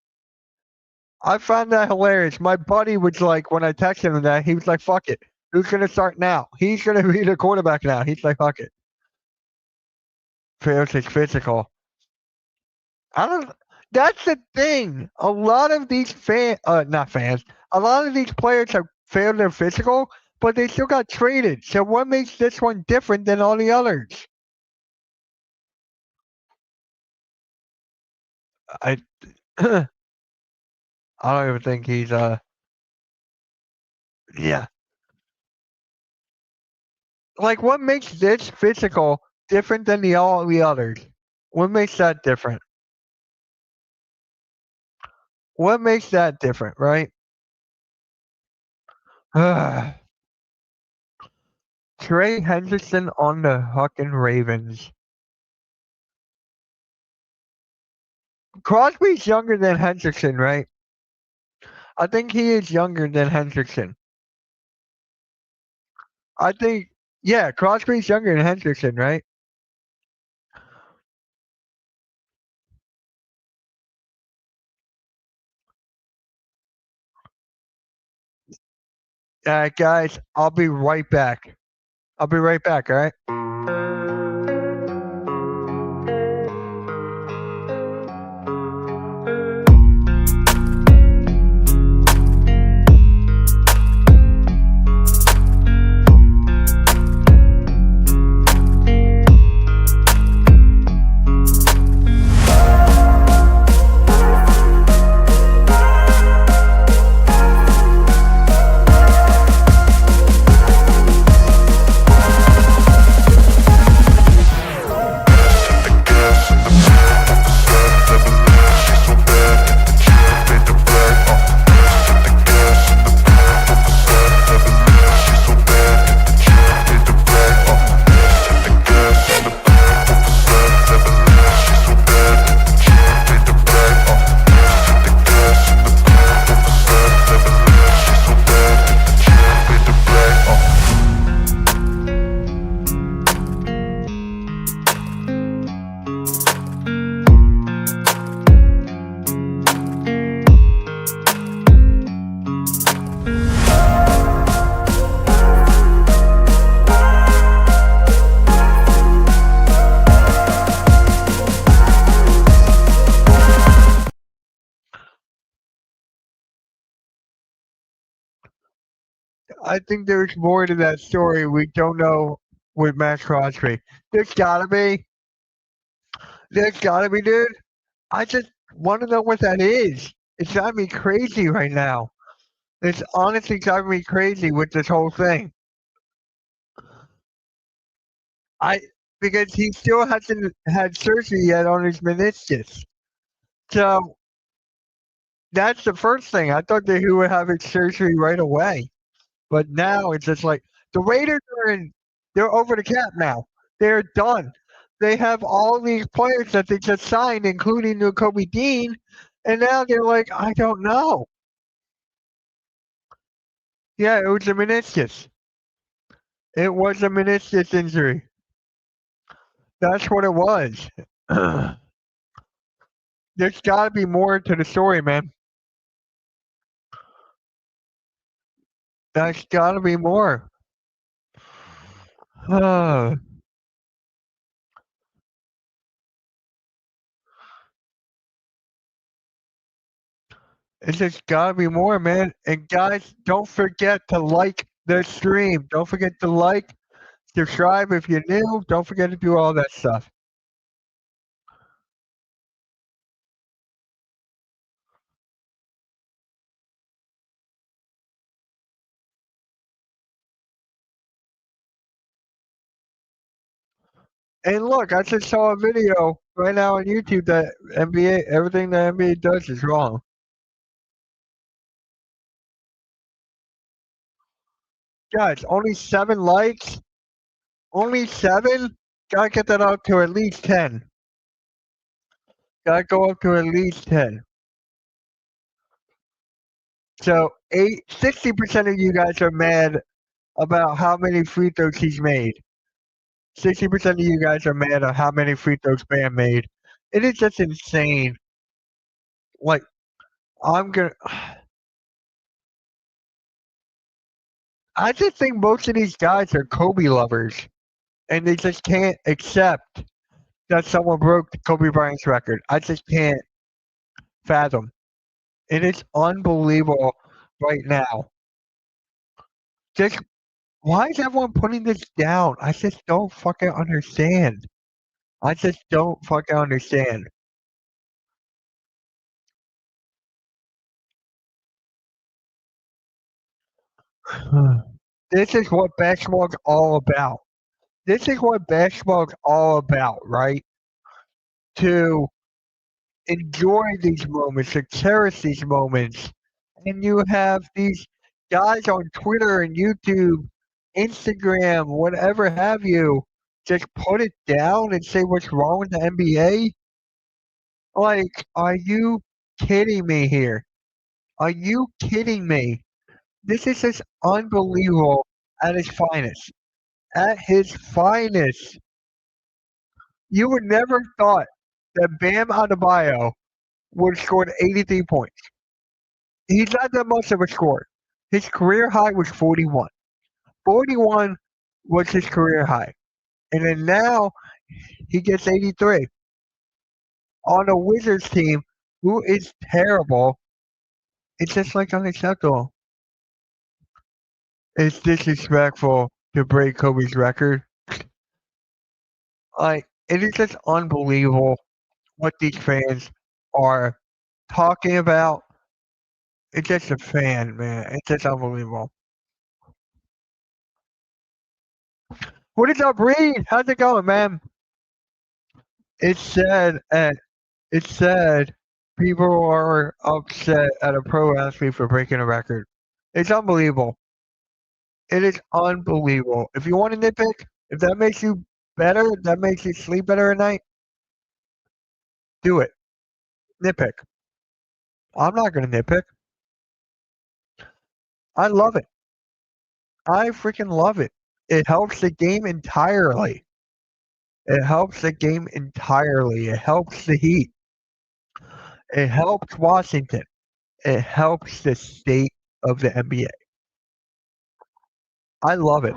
I found that hilarious. My buddy was like, when I texted him that, he was like, fuck it. Who's going to start now? He's going to be the quarterback now. He's like, fuck it. Feels is physical. I don't. That's the thing. A lot of these not fans, a lot of these players have failed their physical, but they still got traded. So what makes this one different than all the others? I, I don't even think he's yeah. Like what makes this physical different than all the others? What makes that different? What makes that different, right? Trey Hendrickson on the fucking Ravens. Crosby's younger than Hendrickson, right? I think he is younger than Hendrickson. I think, yeah, Crosby's younger than Hendrickson, right? All right, guys, I'll be right back. I'll be right back, all right? I think there's more to that story we don't know. with Max Crosby. There's gotta be. There's gotta be, dude. I just want to know what that is. It's driving me crazy right now. It's honestly driving me crazy with this whole thing. I because he still hasn't had surgery yet on his meniscus. So that's the first thing. I thought that he would have his surgery right away. But now it's just like the Raiders they're over the cap now. They're done. They have all these players that they just signed, including new Kobe Dean, and now they're like, I don't know. Yeah, it was a meniscus. It was a meniscus injury. That's what it was. There's got to be more to the story, man. There's got to be more. It's just gotta be more, man. And guys, don't forget to like the stream. Don't forget to like, subscribe if you're new. Don't forget to do all that stuff. And look, I just saw a video right now on YouTube that NBA, everything the NBA does is wrong. Guys, only 7 likes. Only 7. Gotta get that up to at least 10. Gotta go up to at least 10. So 60% of you guys are mad about how many free throws he's made. 60% of you guys are mad at how many free throws Bam made. It is just insane. Like, I'm gonna. I just think most of these guys are Kobe lovers, and they just can't accept that someone broke Kobe Bryant's record. I just can't fathom. It is unbelievable right now. Just why is everyone putting this down? I just don't fucking understand. I just don't fucking understand. This is what basketball's all about. This is what basketball's all about, right? To enjoy these moments, to cherish these moments. And you have these guys on Twitter and YouTube, Instagram, whatever have you, just put it down and say what's wrong with the NBA. Like, are you kidding me here? Are you kidding me? This is just unbelievable at its finest. At his finest. You would never thought that Bam Adebayo would have scored 83 points. He's not that much of a scorer. His career high was 41. 41 was his career high. And then now he gets 83 on a Wizards team who is terrible. It's just like unacceptable. It's disrespectful to break Kobe's record. Like, it is just unbelievable what these fans are talking about. It's just a fan, man. It's just unbelievable. What is up, Reed? How's it going, man? It's sad. It's sad. People are upset at a pro athlete for breaking a record. It's unbelievable. It is unbelievable. If you want to nitpick, if that makes you better, that makes you sleep better at night, do it. Nitpick. I'm not gonna nitpick. I love it. I freaking love it. It helps the game entirely. It helps the game entirely. It helps the Heat. It helps Washington. It helps the state of the NBA. I love it.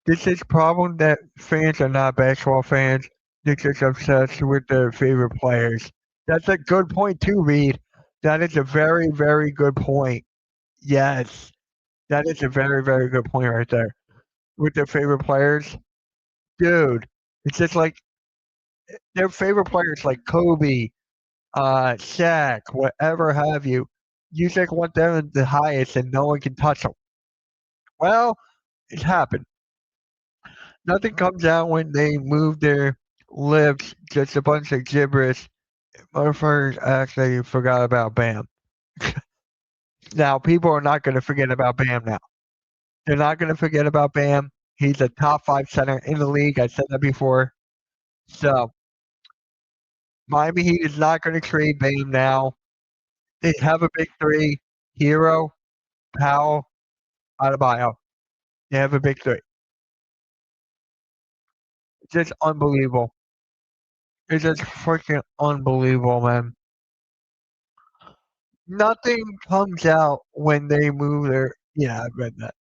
This is problem that fans are not basketball fans. They're just obsessed with their favorite players. That's a good point too, Reed. That is a very, very good point. Yes. That is a very, very good point right there. With their favorite players, dude, it's just like their favorite players like Kobe, Shaq, whatever have you. You just want them the highest and no one can touch them. Well, it happened. Nothing comes out when they move their lips, just a bunch of gibberish. Motherfuckers actually forgot about Bam. Now, people are not going to forget about Bam now. They're not going to forget about Bam. He's a top five center in the league. I said that before. So, Miami Heat is not going to trade Bam now. They have a big three: Hero, Powell, Adebayo. They have a big three. It's just unbelievable. It's just freaking unbelievable, man. Nothing comes out when they move their. Yeah, I read that.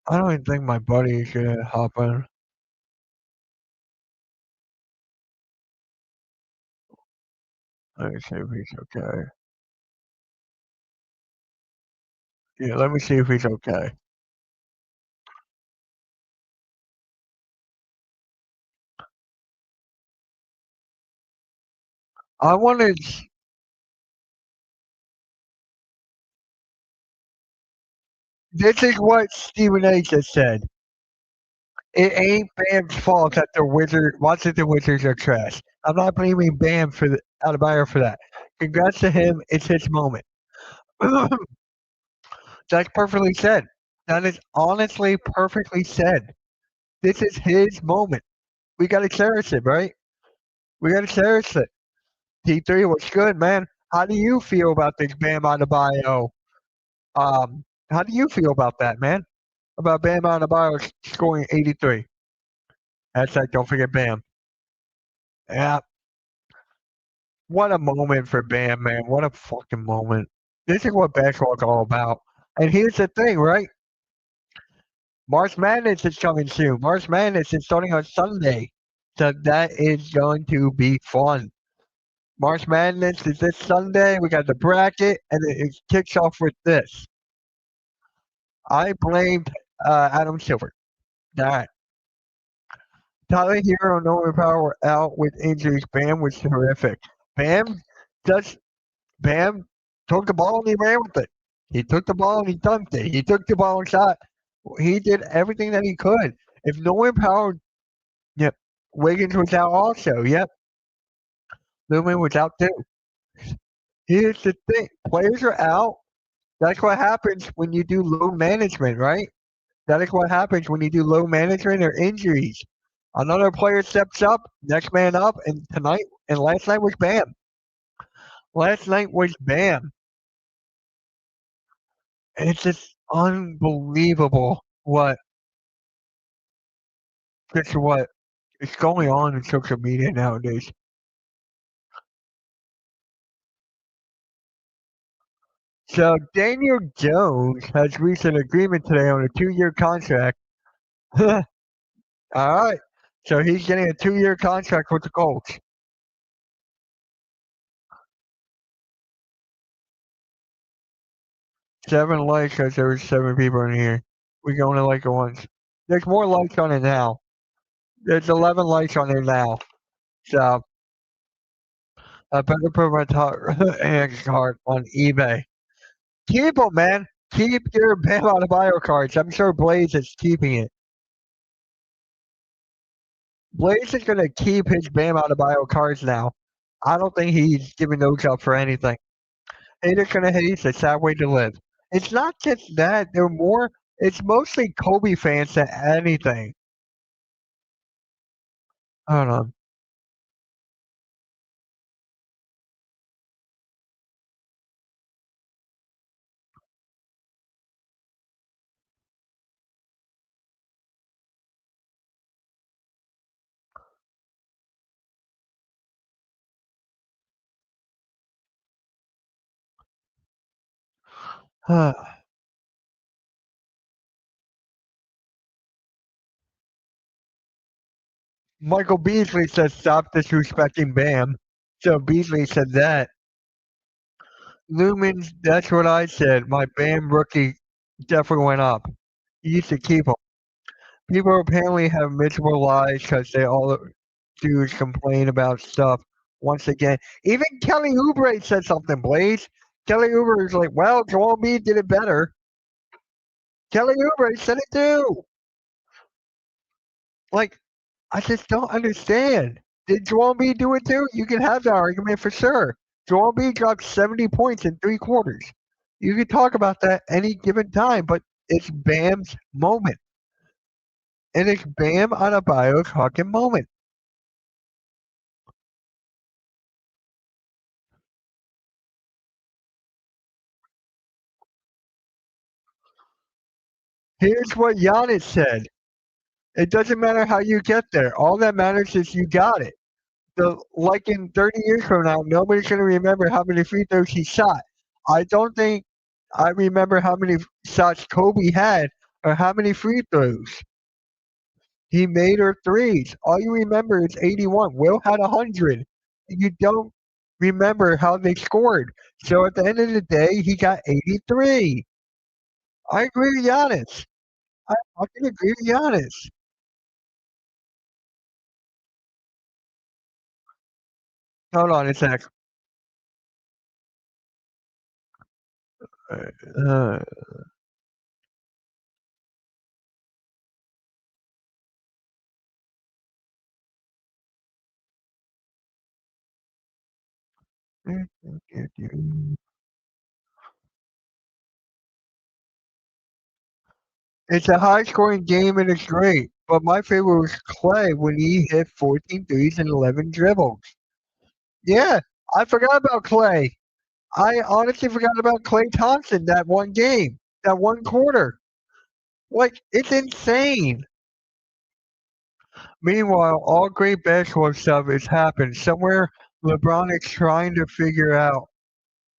I don't even think my buddy is gonna hop in. Let me see if he's okay. Yeah, let me see if he's okay. I wanted. This is what Stephen A. just said. It ain't Bam's fault that the Wizard. Watch it, the Wizards are trash. I'm not blaming Bam for the Adebayo for that. Congrats to him. It's his moment. That's perfectly said. That is honestly perfectly said. This is his moment. We got to cherish it, right? We got to cherish it. T3 was good, man. How do you feel about this Bam Adebayo? How do you feel about that, man? About Bam Adebayo scoring 83? Hashtag don't forget Bam. Yeah, what a moment for Bam, man. What a fucking moment. This is what basketball's all about. And here's the thing, right? March Madness is coming soon. March Madness is starting on Sunday. So that is going to be fun. March Madness is this Sunday. We got the bracket, and it kicks off with this. I blamed Adam Silver. All right. Tyler Hero and Norman Power were out with injuries. Bam was terrific. Bam just Bam took the ball and he ran with it. He took the ball and he dunked it. He took the ball and shot. He did everything that he could. If Norman Power, yep, Wiggins was out also. Yep, Lumen was out too. Here's the thing: players are out. That's what happens when you do low management, right? That is what happens when you do low management or injuries. Another player steps up, next man up, and tonight and last night was Bam. Last night was Bam. And it's just unbelievable what is going on in social media nowadays. So Daniel Jones has reached an agreement today on a 2-year contract. All right. So he's getting a 2-year contract with the Colts. 7 likes because there was 7 people in here. We can only like it once. There's more likes on it now. There's 11 likes on it now. So I better put my top hand card on eBay. Keep them, man. Keep your Bam Adebayo cards. I'm sure Blaze is keeping it. Blaze is going to keep his Bam Adebayo cards now. I don't think he's giving those up for anything. Haters gonna hate. It's a sad way to live. It's not just that. They're more. It's mostly Kobe fans than anything. Hold on. Michael Beasley says stop disrespecting Bam. So Beasley said that. Lumens, that's what I said. My Bam rookie definitely went up. You used to keep him. People apparently have miserable lives because they all do is complain about stuff. Once again, even Kelly Oubre said something, Blaze. Kelly Oubre is like, well, Joel Embiid did it better. Kelly Oubre said it too. Like, I just don't understand. Did Joel Embiid do it too? You can have that argument for sure. Joel Embiid dropped 70 points in 3 quarters. You can talk about that any given time, but it's Bam's moment. And it's Bam Adebayo's fucking moment. Here's what Giannis said. It doesn't matter how you get there. All that matters is you got it. Like in 30 years from now, nobody's going to remember how many free throws he shot. I don't think I remember how many shots Kobe had or how many free throws he made or threes. All you remember is 81. Will had 100. You don't remember how they scored. So at the end of the day, he got 83. I agree with Giannis. I fucking agree with Giannis. Hold on a sec. Uh, it's a high scoring game and it's great. But my favorite was Clay when he hit 14 threes and 11 dribbles. Yeah, I forgot about Clay. I honestly forgot about Clay Thompson that one game, that one quarter. Like, it's insane. Meanwhile, all great basketball stuff has happened. Somewhere LeBron is trying to figure out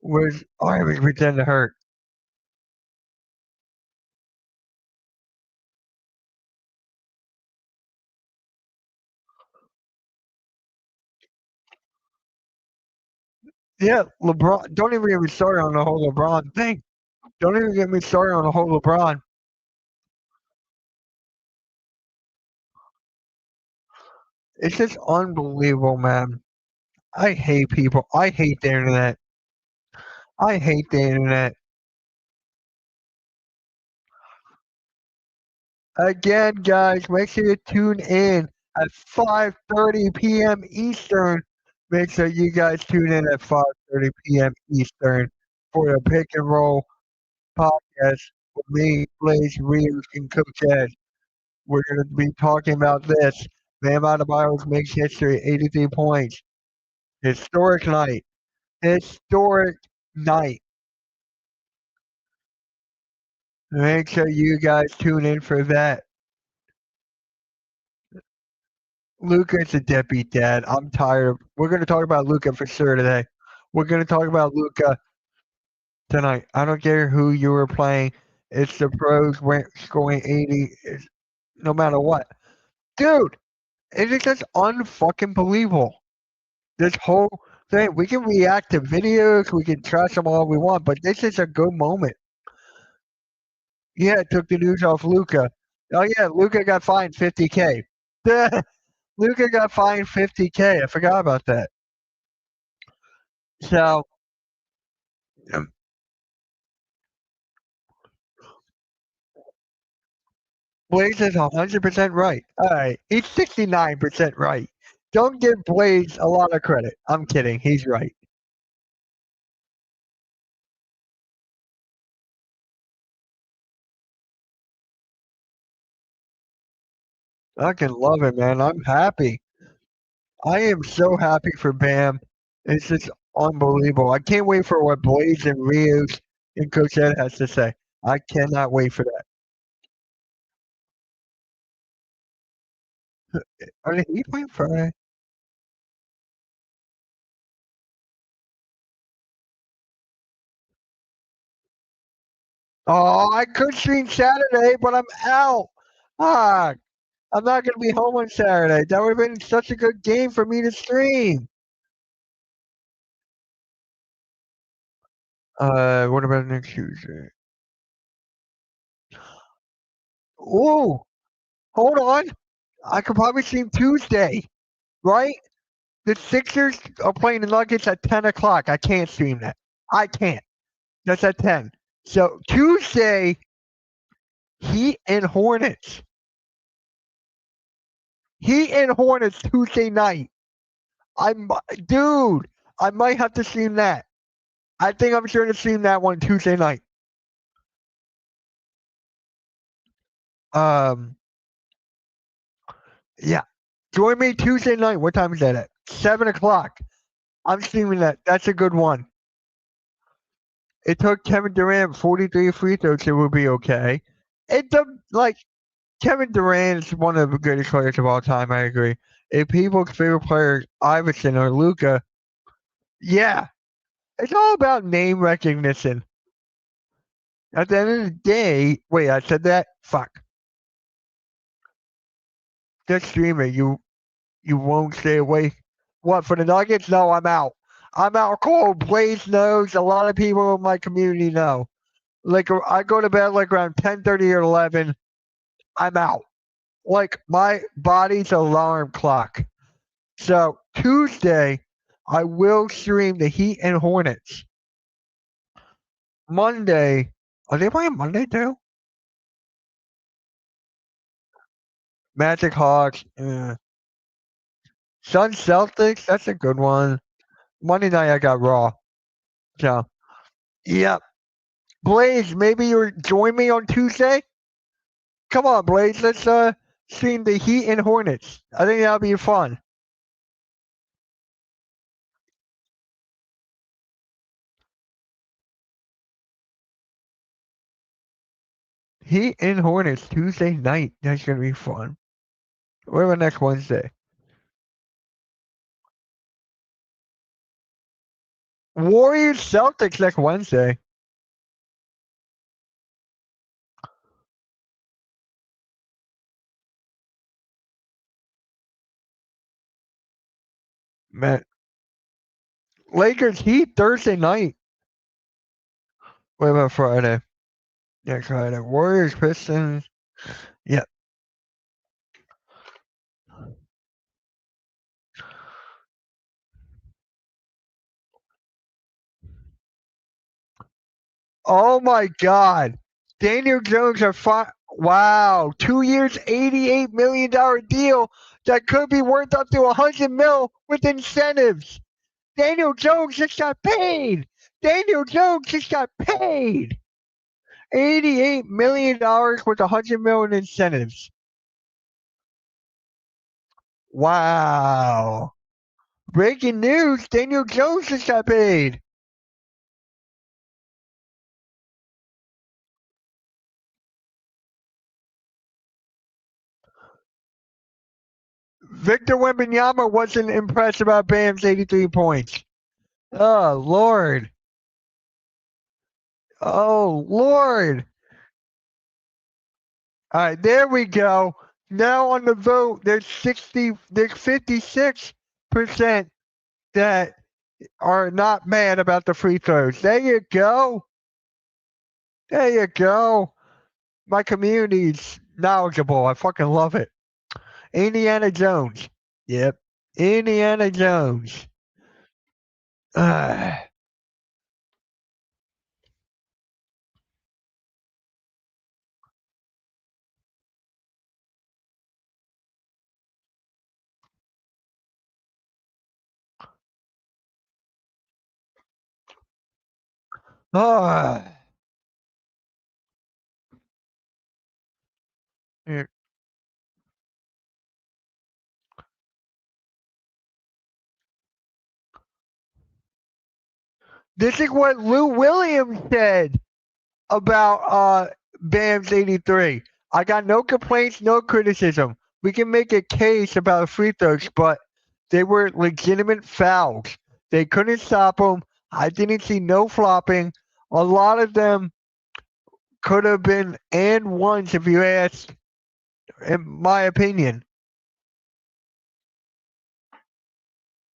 was I was pretend to hurt. Yeah, LeBron. Don't even get me started on the whole LeBron thing. Don't even get me started on the whole LeBron. It's just unbelievable, man. I hate people. I hate the internet. I hate the internet. Again, guys, make sure you tune in at 5:30 p.m. Eastern. Make sure you guys tune in at 5:30 p.m. Eastern for the Pick and Roll podcast with me, Blaze Reeves, and Coach Ed. We're going to be talking about this. Bam Adebayo makes history, 83 points. Historic night. Historic night. Make sure you guys tune in for that. Luca's a deadbeat dad. I'm tired. We're going to talk about Luca for sure today. We're going to talk about Luca tonight. I don't care who you were playing. It's the pros scoring 80 no matter what. Dude, it is just unfucking believable. This whole thing. We can react to videos. We can trash them all we want, but this is a good moment. Yeah, it took the news off Luca. Oh yeah, Luca got fined 50K. Luca got fined 50K. I forgot about that. So um, Blaze is 100% right. All right, he's 69% right. Don't give Blaze a lot of credit. I'm kidding. He's right. I can love it, man. I'm happy. I am so happy for Bam. It's just unbelievable. I can't wait for what Blaze and Rios and Coach Ed has to say. I cannot wait for that. Are they playing Friday? Oh, I could stream Saturday, but I'm out. Ah, I'm not going to be home on Saturday. That would have been such a good game for me to stream. What about next Tuesday? Ooh, hold on. I could probably see him Tuesday, right? The Sixers are playing the Nuggets at 10 o'clock. I can't stream that. I can't. That's at 10. So Tuesday, Heat and Hornets. Heat and Hornets Tuesday night. Dude, I might have to stream that. I think I'm sure to stream that one Tuesday night. Um, yeah. Join me Tuesday night. What time is that at? 7 o'clock. I'm streaming that. That's a good one. It took Kevin Durant 43 free throws. It will be okay. It does like Kevin Durant is one of the greatest players of all time. I agree. If people's favorite players, Iverson or Luca, yeah, it's all about name recognition. At the end of the day, wait, I said that. Fuck. Just stream it. You won't stay away. What for the Nuggets? No, I'm out. I'm out cold. Blaze knows. A lot of people in my community know. Like I go to bed like around 10:30 or 11. I'm out. Like my body's alarm clock. So Tuesday, I will stream the Heat and Hornets. Monday, are they playing Monday too? Magic Hawks, Sun Celtics. That's a good one. Monday night I got Raw. So yeah, Blaze, maybe you join me on Tuesday. Come on, Blaze. Let's stream the Heat and Hornets. I think that'll be fun. Heat and Hornets Tuesday night. That's gonna be fun. What about next Wednesday? Warriors Celtics next Wednesday. Man, Lakers Heat Thursday night. What about Friday? Yeah, Friday. Warriors Pistons. Yeah. Oh my God. Daniel Jones are wow. 2 years, $88 million deal that could be worth up to 100 mil with incentives. Daniel Jones just got paid. Daniel Jones just got paid. $88 million with 100 mil in incentives. Wow. Breaking news, Daniel Jones just got paid. Victor Wembanyama wasn't impressed about Bam's 83 points. Oh, Lord. Oh, Lord. All right, there we go. Now on the vote, there's 56% that are not mad about the free throws. There you go. There you go. My community's knowledgeable. I fucking love it. Indiana Jones. Yep. Indiana Jones. Ah. Ah. Yeah. This is what Lou Williams said about Bam's 83. I got no complaints, no criticism. We can make a case about free throws, but they were legitimate fouls. They couldn't stop them. I didn't see no flopping. A lot of them could have been and ones if you ask, in my opinion.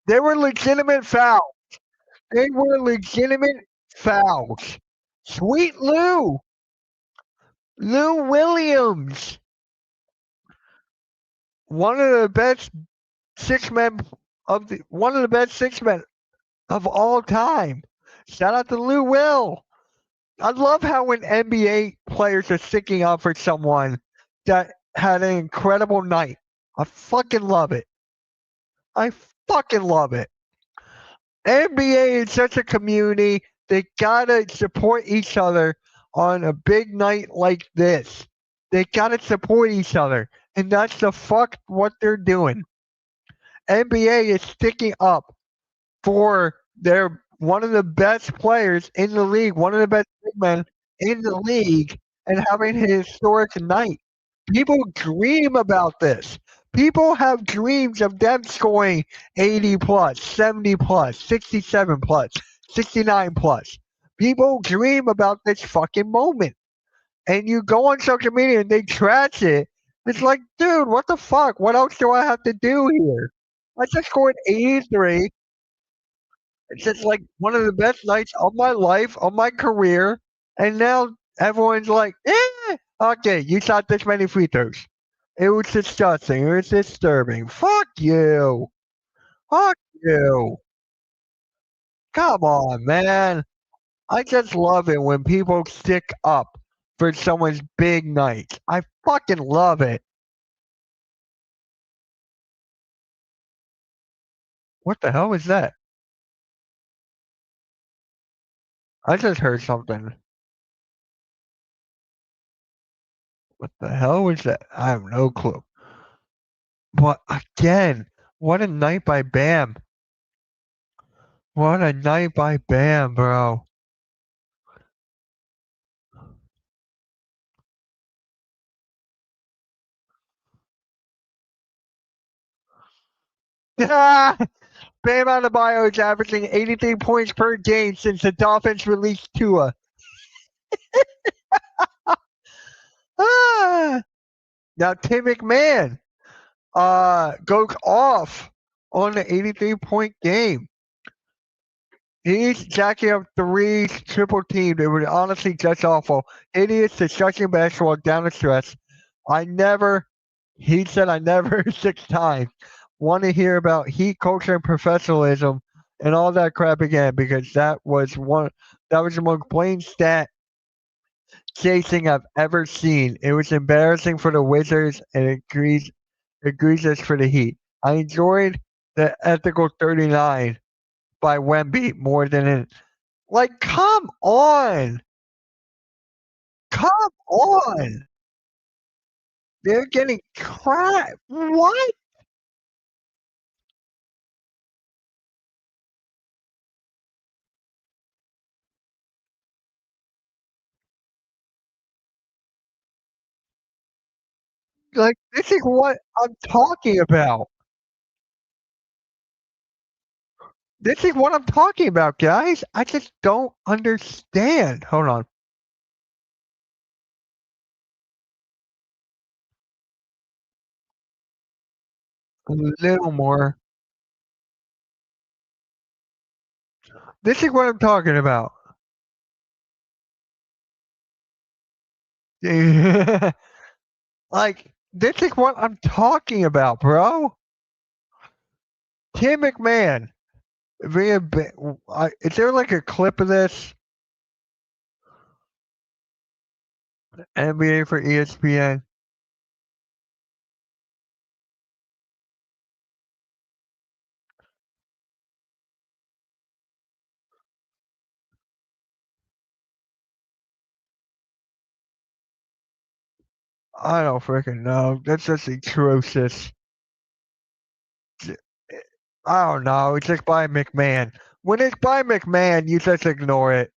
They were legitimate fouls. They were legitimate fouls. Sweet Lou Williams, one of the best six men one of the best six men of all time. Shout out to Lou Will. I love how when NBA players are sticking up for someone that had an incredible night. I fucking love it. I fucking love it. NBA is such a community. They gotta support each other on a big night like this. They gotta support each other. And that's the fuck what they're doing. NBA is sticking up for their one of the best players in the league, one of the best big men in the league, and having a historic night. People dream about this. People have dreams of them scoring 80 plus, 70 plus, 67 plus, 69 plus. People dream about this fucking moment. And you go on social media and they trash it. It's like, dude, what the fuck? What else do I have to do here? I just scored 83. It's just like one of the best nights of my life, of my career. And now everyone's like, okay, you shot this many free throws. It was disgusting. It was disturbing. Fuck you. Fuck you. Come on, man. I just love it when people stick up for someone's big night. I fucking love it. What the hell was that? I just heard something. What the hell was that? I have no clue. But again, what a night by Bam. What a night by Bam, bro. Bam Adebayo is averaging 83 points per game since the Dolphins released Tua. Ah. Now Tim McMahon goes off on the 83-point game. He's jacking up threes, triple teamed. It was honestly just awful. Idiots discussing basketball down the stretch. He said, I never 6 times want to hear about heat culture and professionalism and all that crap again because that was the most blatant stat chasing I've ever seen. It was embarrassing for the Wizards and egregious for the Heat. I enjoyed the ethical 39 by Wemby more than it. Like, come on. Come on. They're getting crap. What? Like, this is what I'm talking about. This is what I'm talking about, guys. I just don't understand. Hold on. A little more. This is what I'm talking about. Like, this is what I'm talking about, bro. Tim McMahon. Is there like a clip of this? NBA for ESPN. I don't freaking know. That's just atrocious. I don't know. It's just by McMahon. When it's by McMahon, you just ignore it.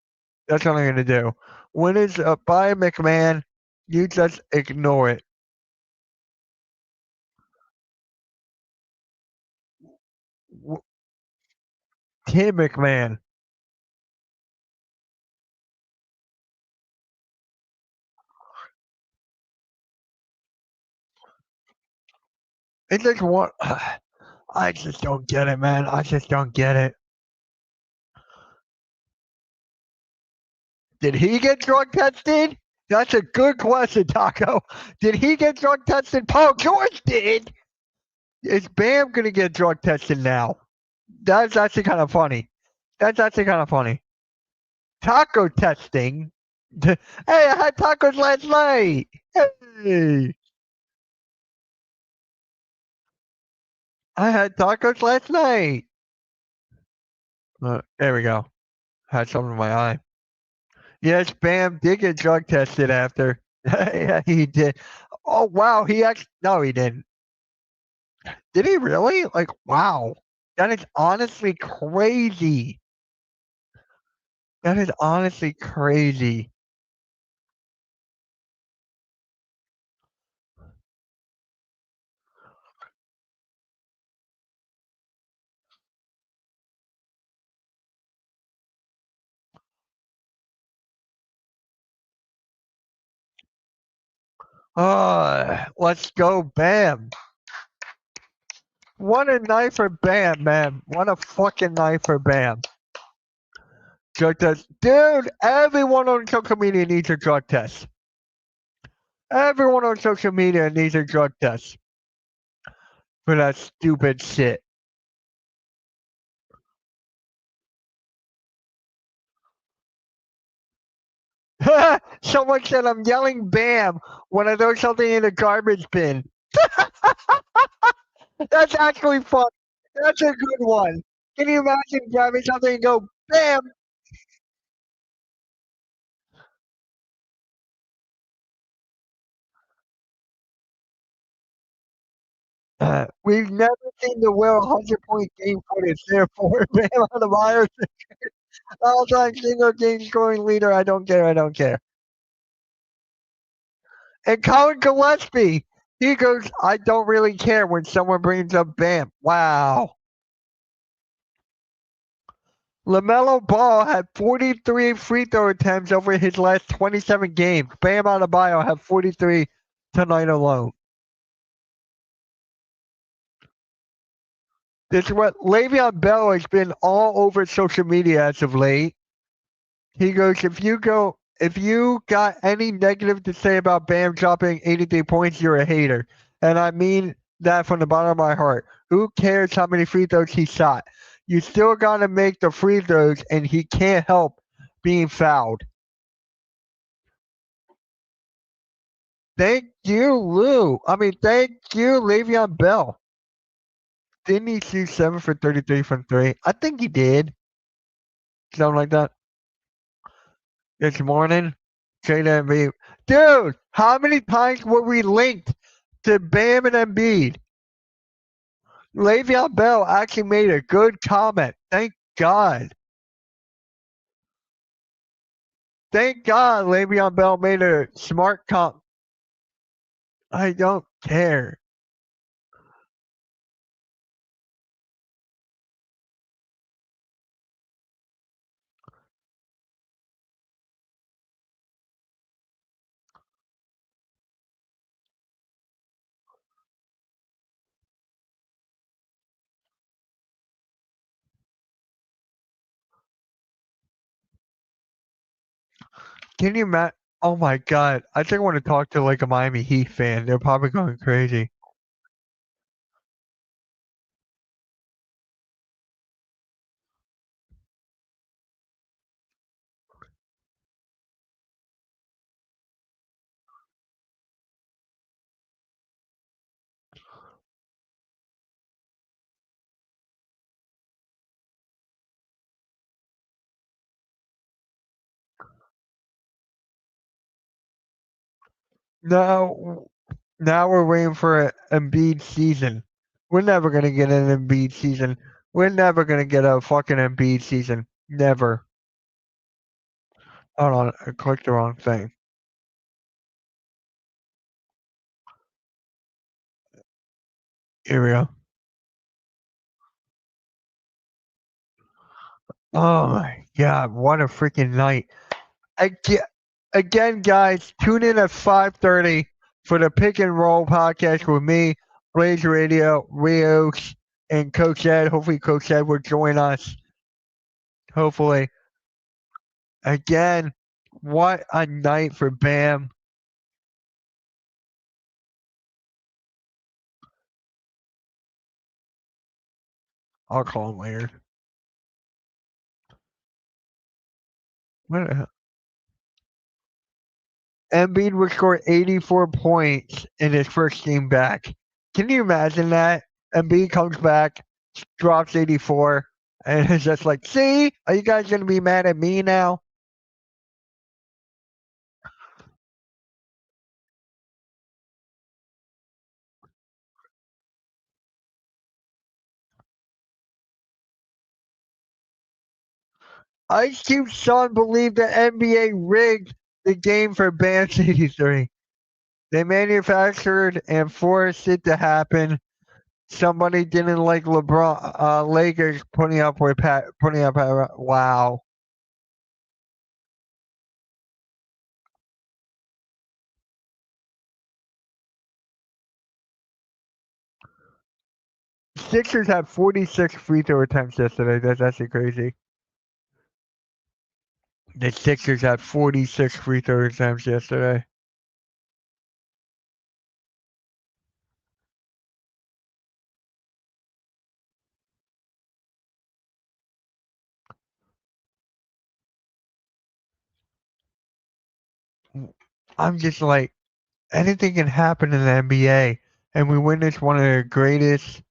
That's what I'm gonna do. When it's by McMahon, you just ignore it. Tim McMahon. It's just what I just don't get it, man. I just don't get it. Did he get drug tested? That's a good question, Taco. Did he get drug tested? Paul George did. Is Bam gonna get drug tested now? That's actually kind of funny. That's actually kind of funny. Taco testing. Hey, I had tacos last night. Hey, I had tacos last night. There we go. Had something in my eye. Yes, Bam did get drug tested after. Yeah, he did. Oh wow, he actually no, he didn't. Did he really? Like, wow. That is honestly crazy. That is honestly crazy. Let's go, Bam. What a night for Bam, man. What a fucking night for Bam. Drug test. Dude, everyone on social media needs a drug test. Everyone on social media needs a drug test for that stupid shit. Someone said I'm yelling Bam when I throw something in the garbage bin. That's actually fun. That's a good one. Can you imagine grabbing something and go Bam? We've never seen the Will 100-point game footage. Therefore, Bam Adebayo, all-time single game scoring leader. I don't care. I don't care. And Colin Gillespie, he goes, I don't really care when someone brings up Bam. Wow. LaMelo Ball had 43 free throw attempts over his last 27 games. Bam Adebayo had 43 tonight alone. This is what Le'Veon Bell has been all over social media as of late. He goes, if you got any negative to say about Bam dropping 83 points, you're a hater. And I mean that from the bottom of my heart. Who cares how many free throws he shot? You still got to make the free throws, and he can't help being fouled. Thank you, Lou. Thank you, Le'Veon Bell. Didn't he shoot 7 for 33 from 3? I think he did. Something like that. This morning. JMB. Dude, how many times were we linked to Bam and Embiid? Le'Veon Bell actually made a good comment. Thank God. Thank God Le'Veon Bell made a smart comment. I don't care. Can you imagine? Oh my God. I think I want to talk to like a Miami Heat fan. They're probably going crazy. Now, now we're waiting for an Embiid season. We're never gonna get an Embiid season. We're never gonna get a fucking Embiid season. Never. Hold on, I clicked the wrong thing. Here we go. Oh my God, what a freaking night. Again, again, guys, tune in at 5:30 for the Pick and Roll podcast with me, Blaze Radio, Rios, and Coach Ed. Hopefully, Coach Ed will join us. Hopefully. Again, What a night for Bam. I'll call him later. What the hell? Embiid would score 84 points in his first game back. Can you imagine that? Embiid comes back, drops 84, and it's just like, see, are you guys going to be mad at me now? Ice Cube's son believed the NBA rigged the game for Bam 83. They manufactured and forced it to happen. Somebody didn't like LeBron, Lakers putting up with wow. Sixers had 46 free throw attempts yesterday. That's actually crazy. The Sixers had 46 free throw attempts yesterday. I'm just like, anything can happen in the NBA, and we witnessed one of the greatest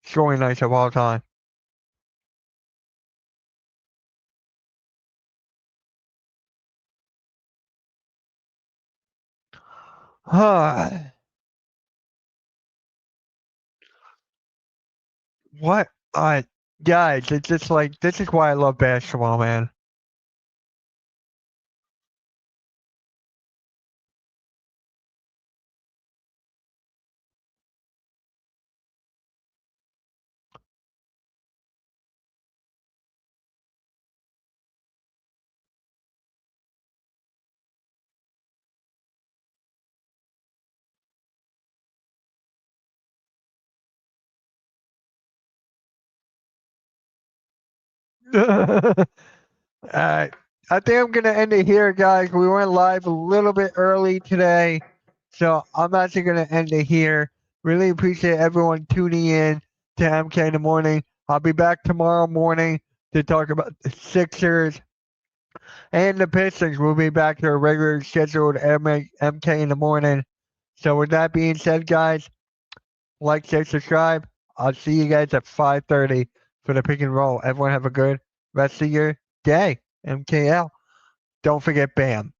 scoring nights of all time. What? Guys, it's just like, this is why I love basketball, man. I think I'm gonna end it here, guys. We went live a little bit early today, so I'm actually gonna end it here. Really appreciate everyone tuning in to MK in the morning. I'll be back tomorrow morning to talk about the Sixers and the Pistons. We'll be back to our regular scheduled MK in the morning. So with that being said, guys, like, share, subscribe. I'll see you guys at 5:30 for the pick and roll. Everyone have a good rest of your day. MKL. Don't forget BAM.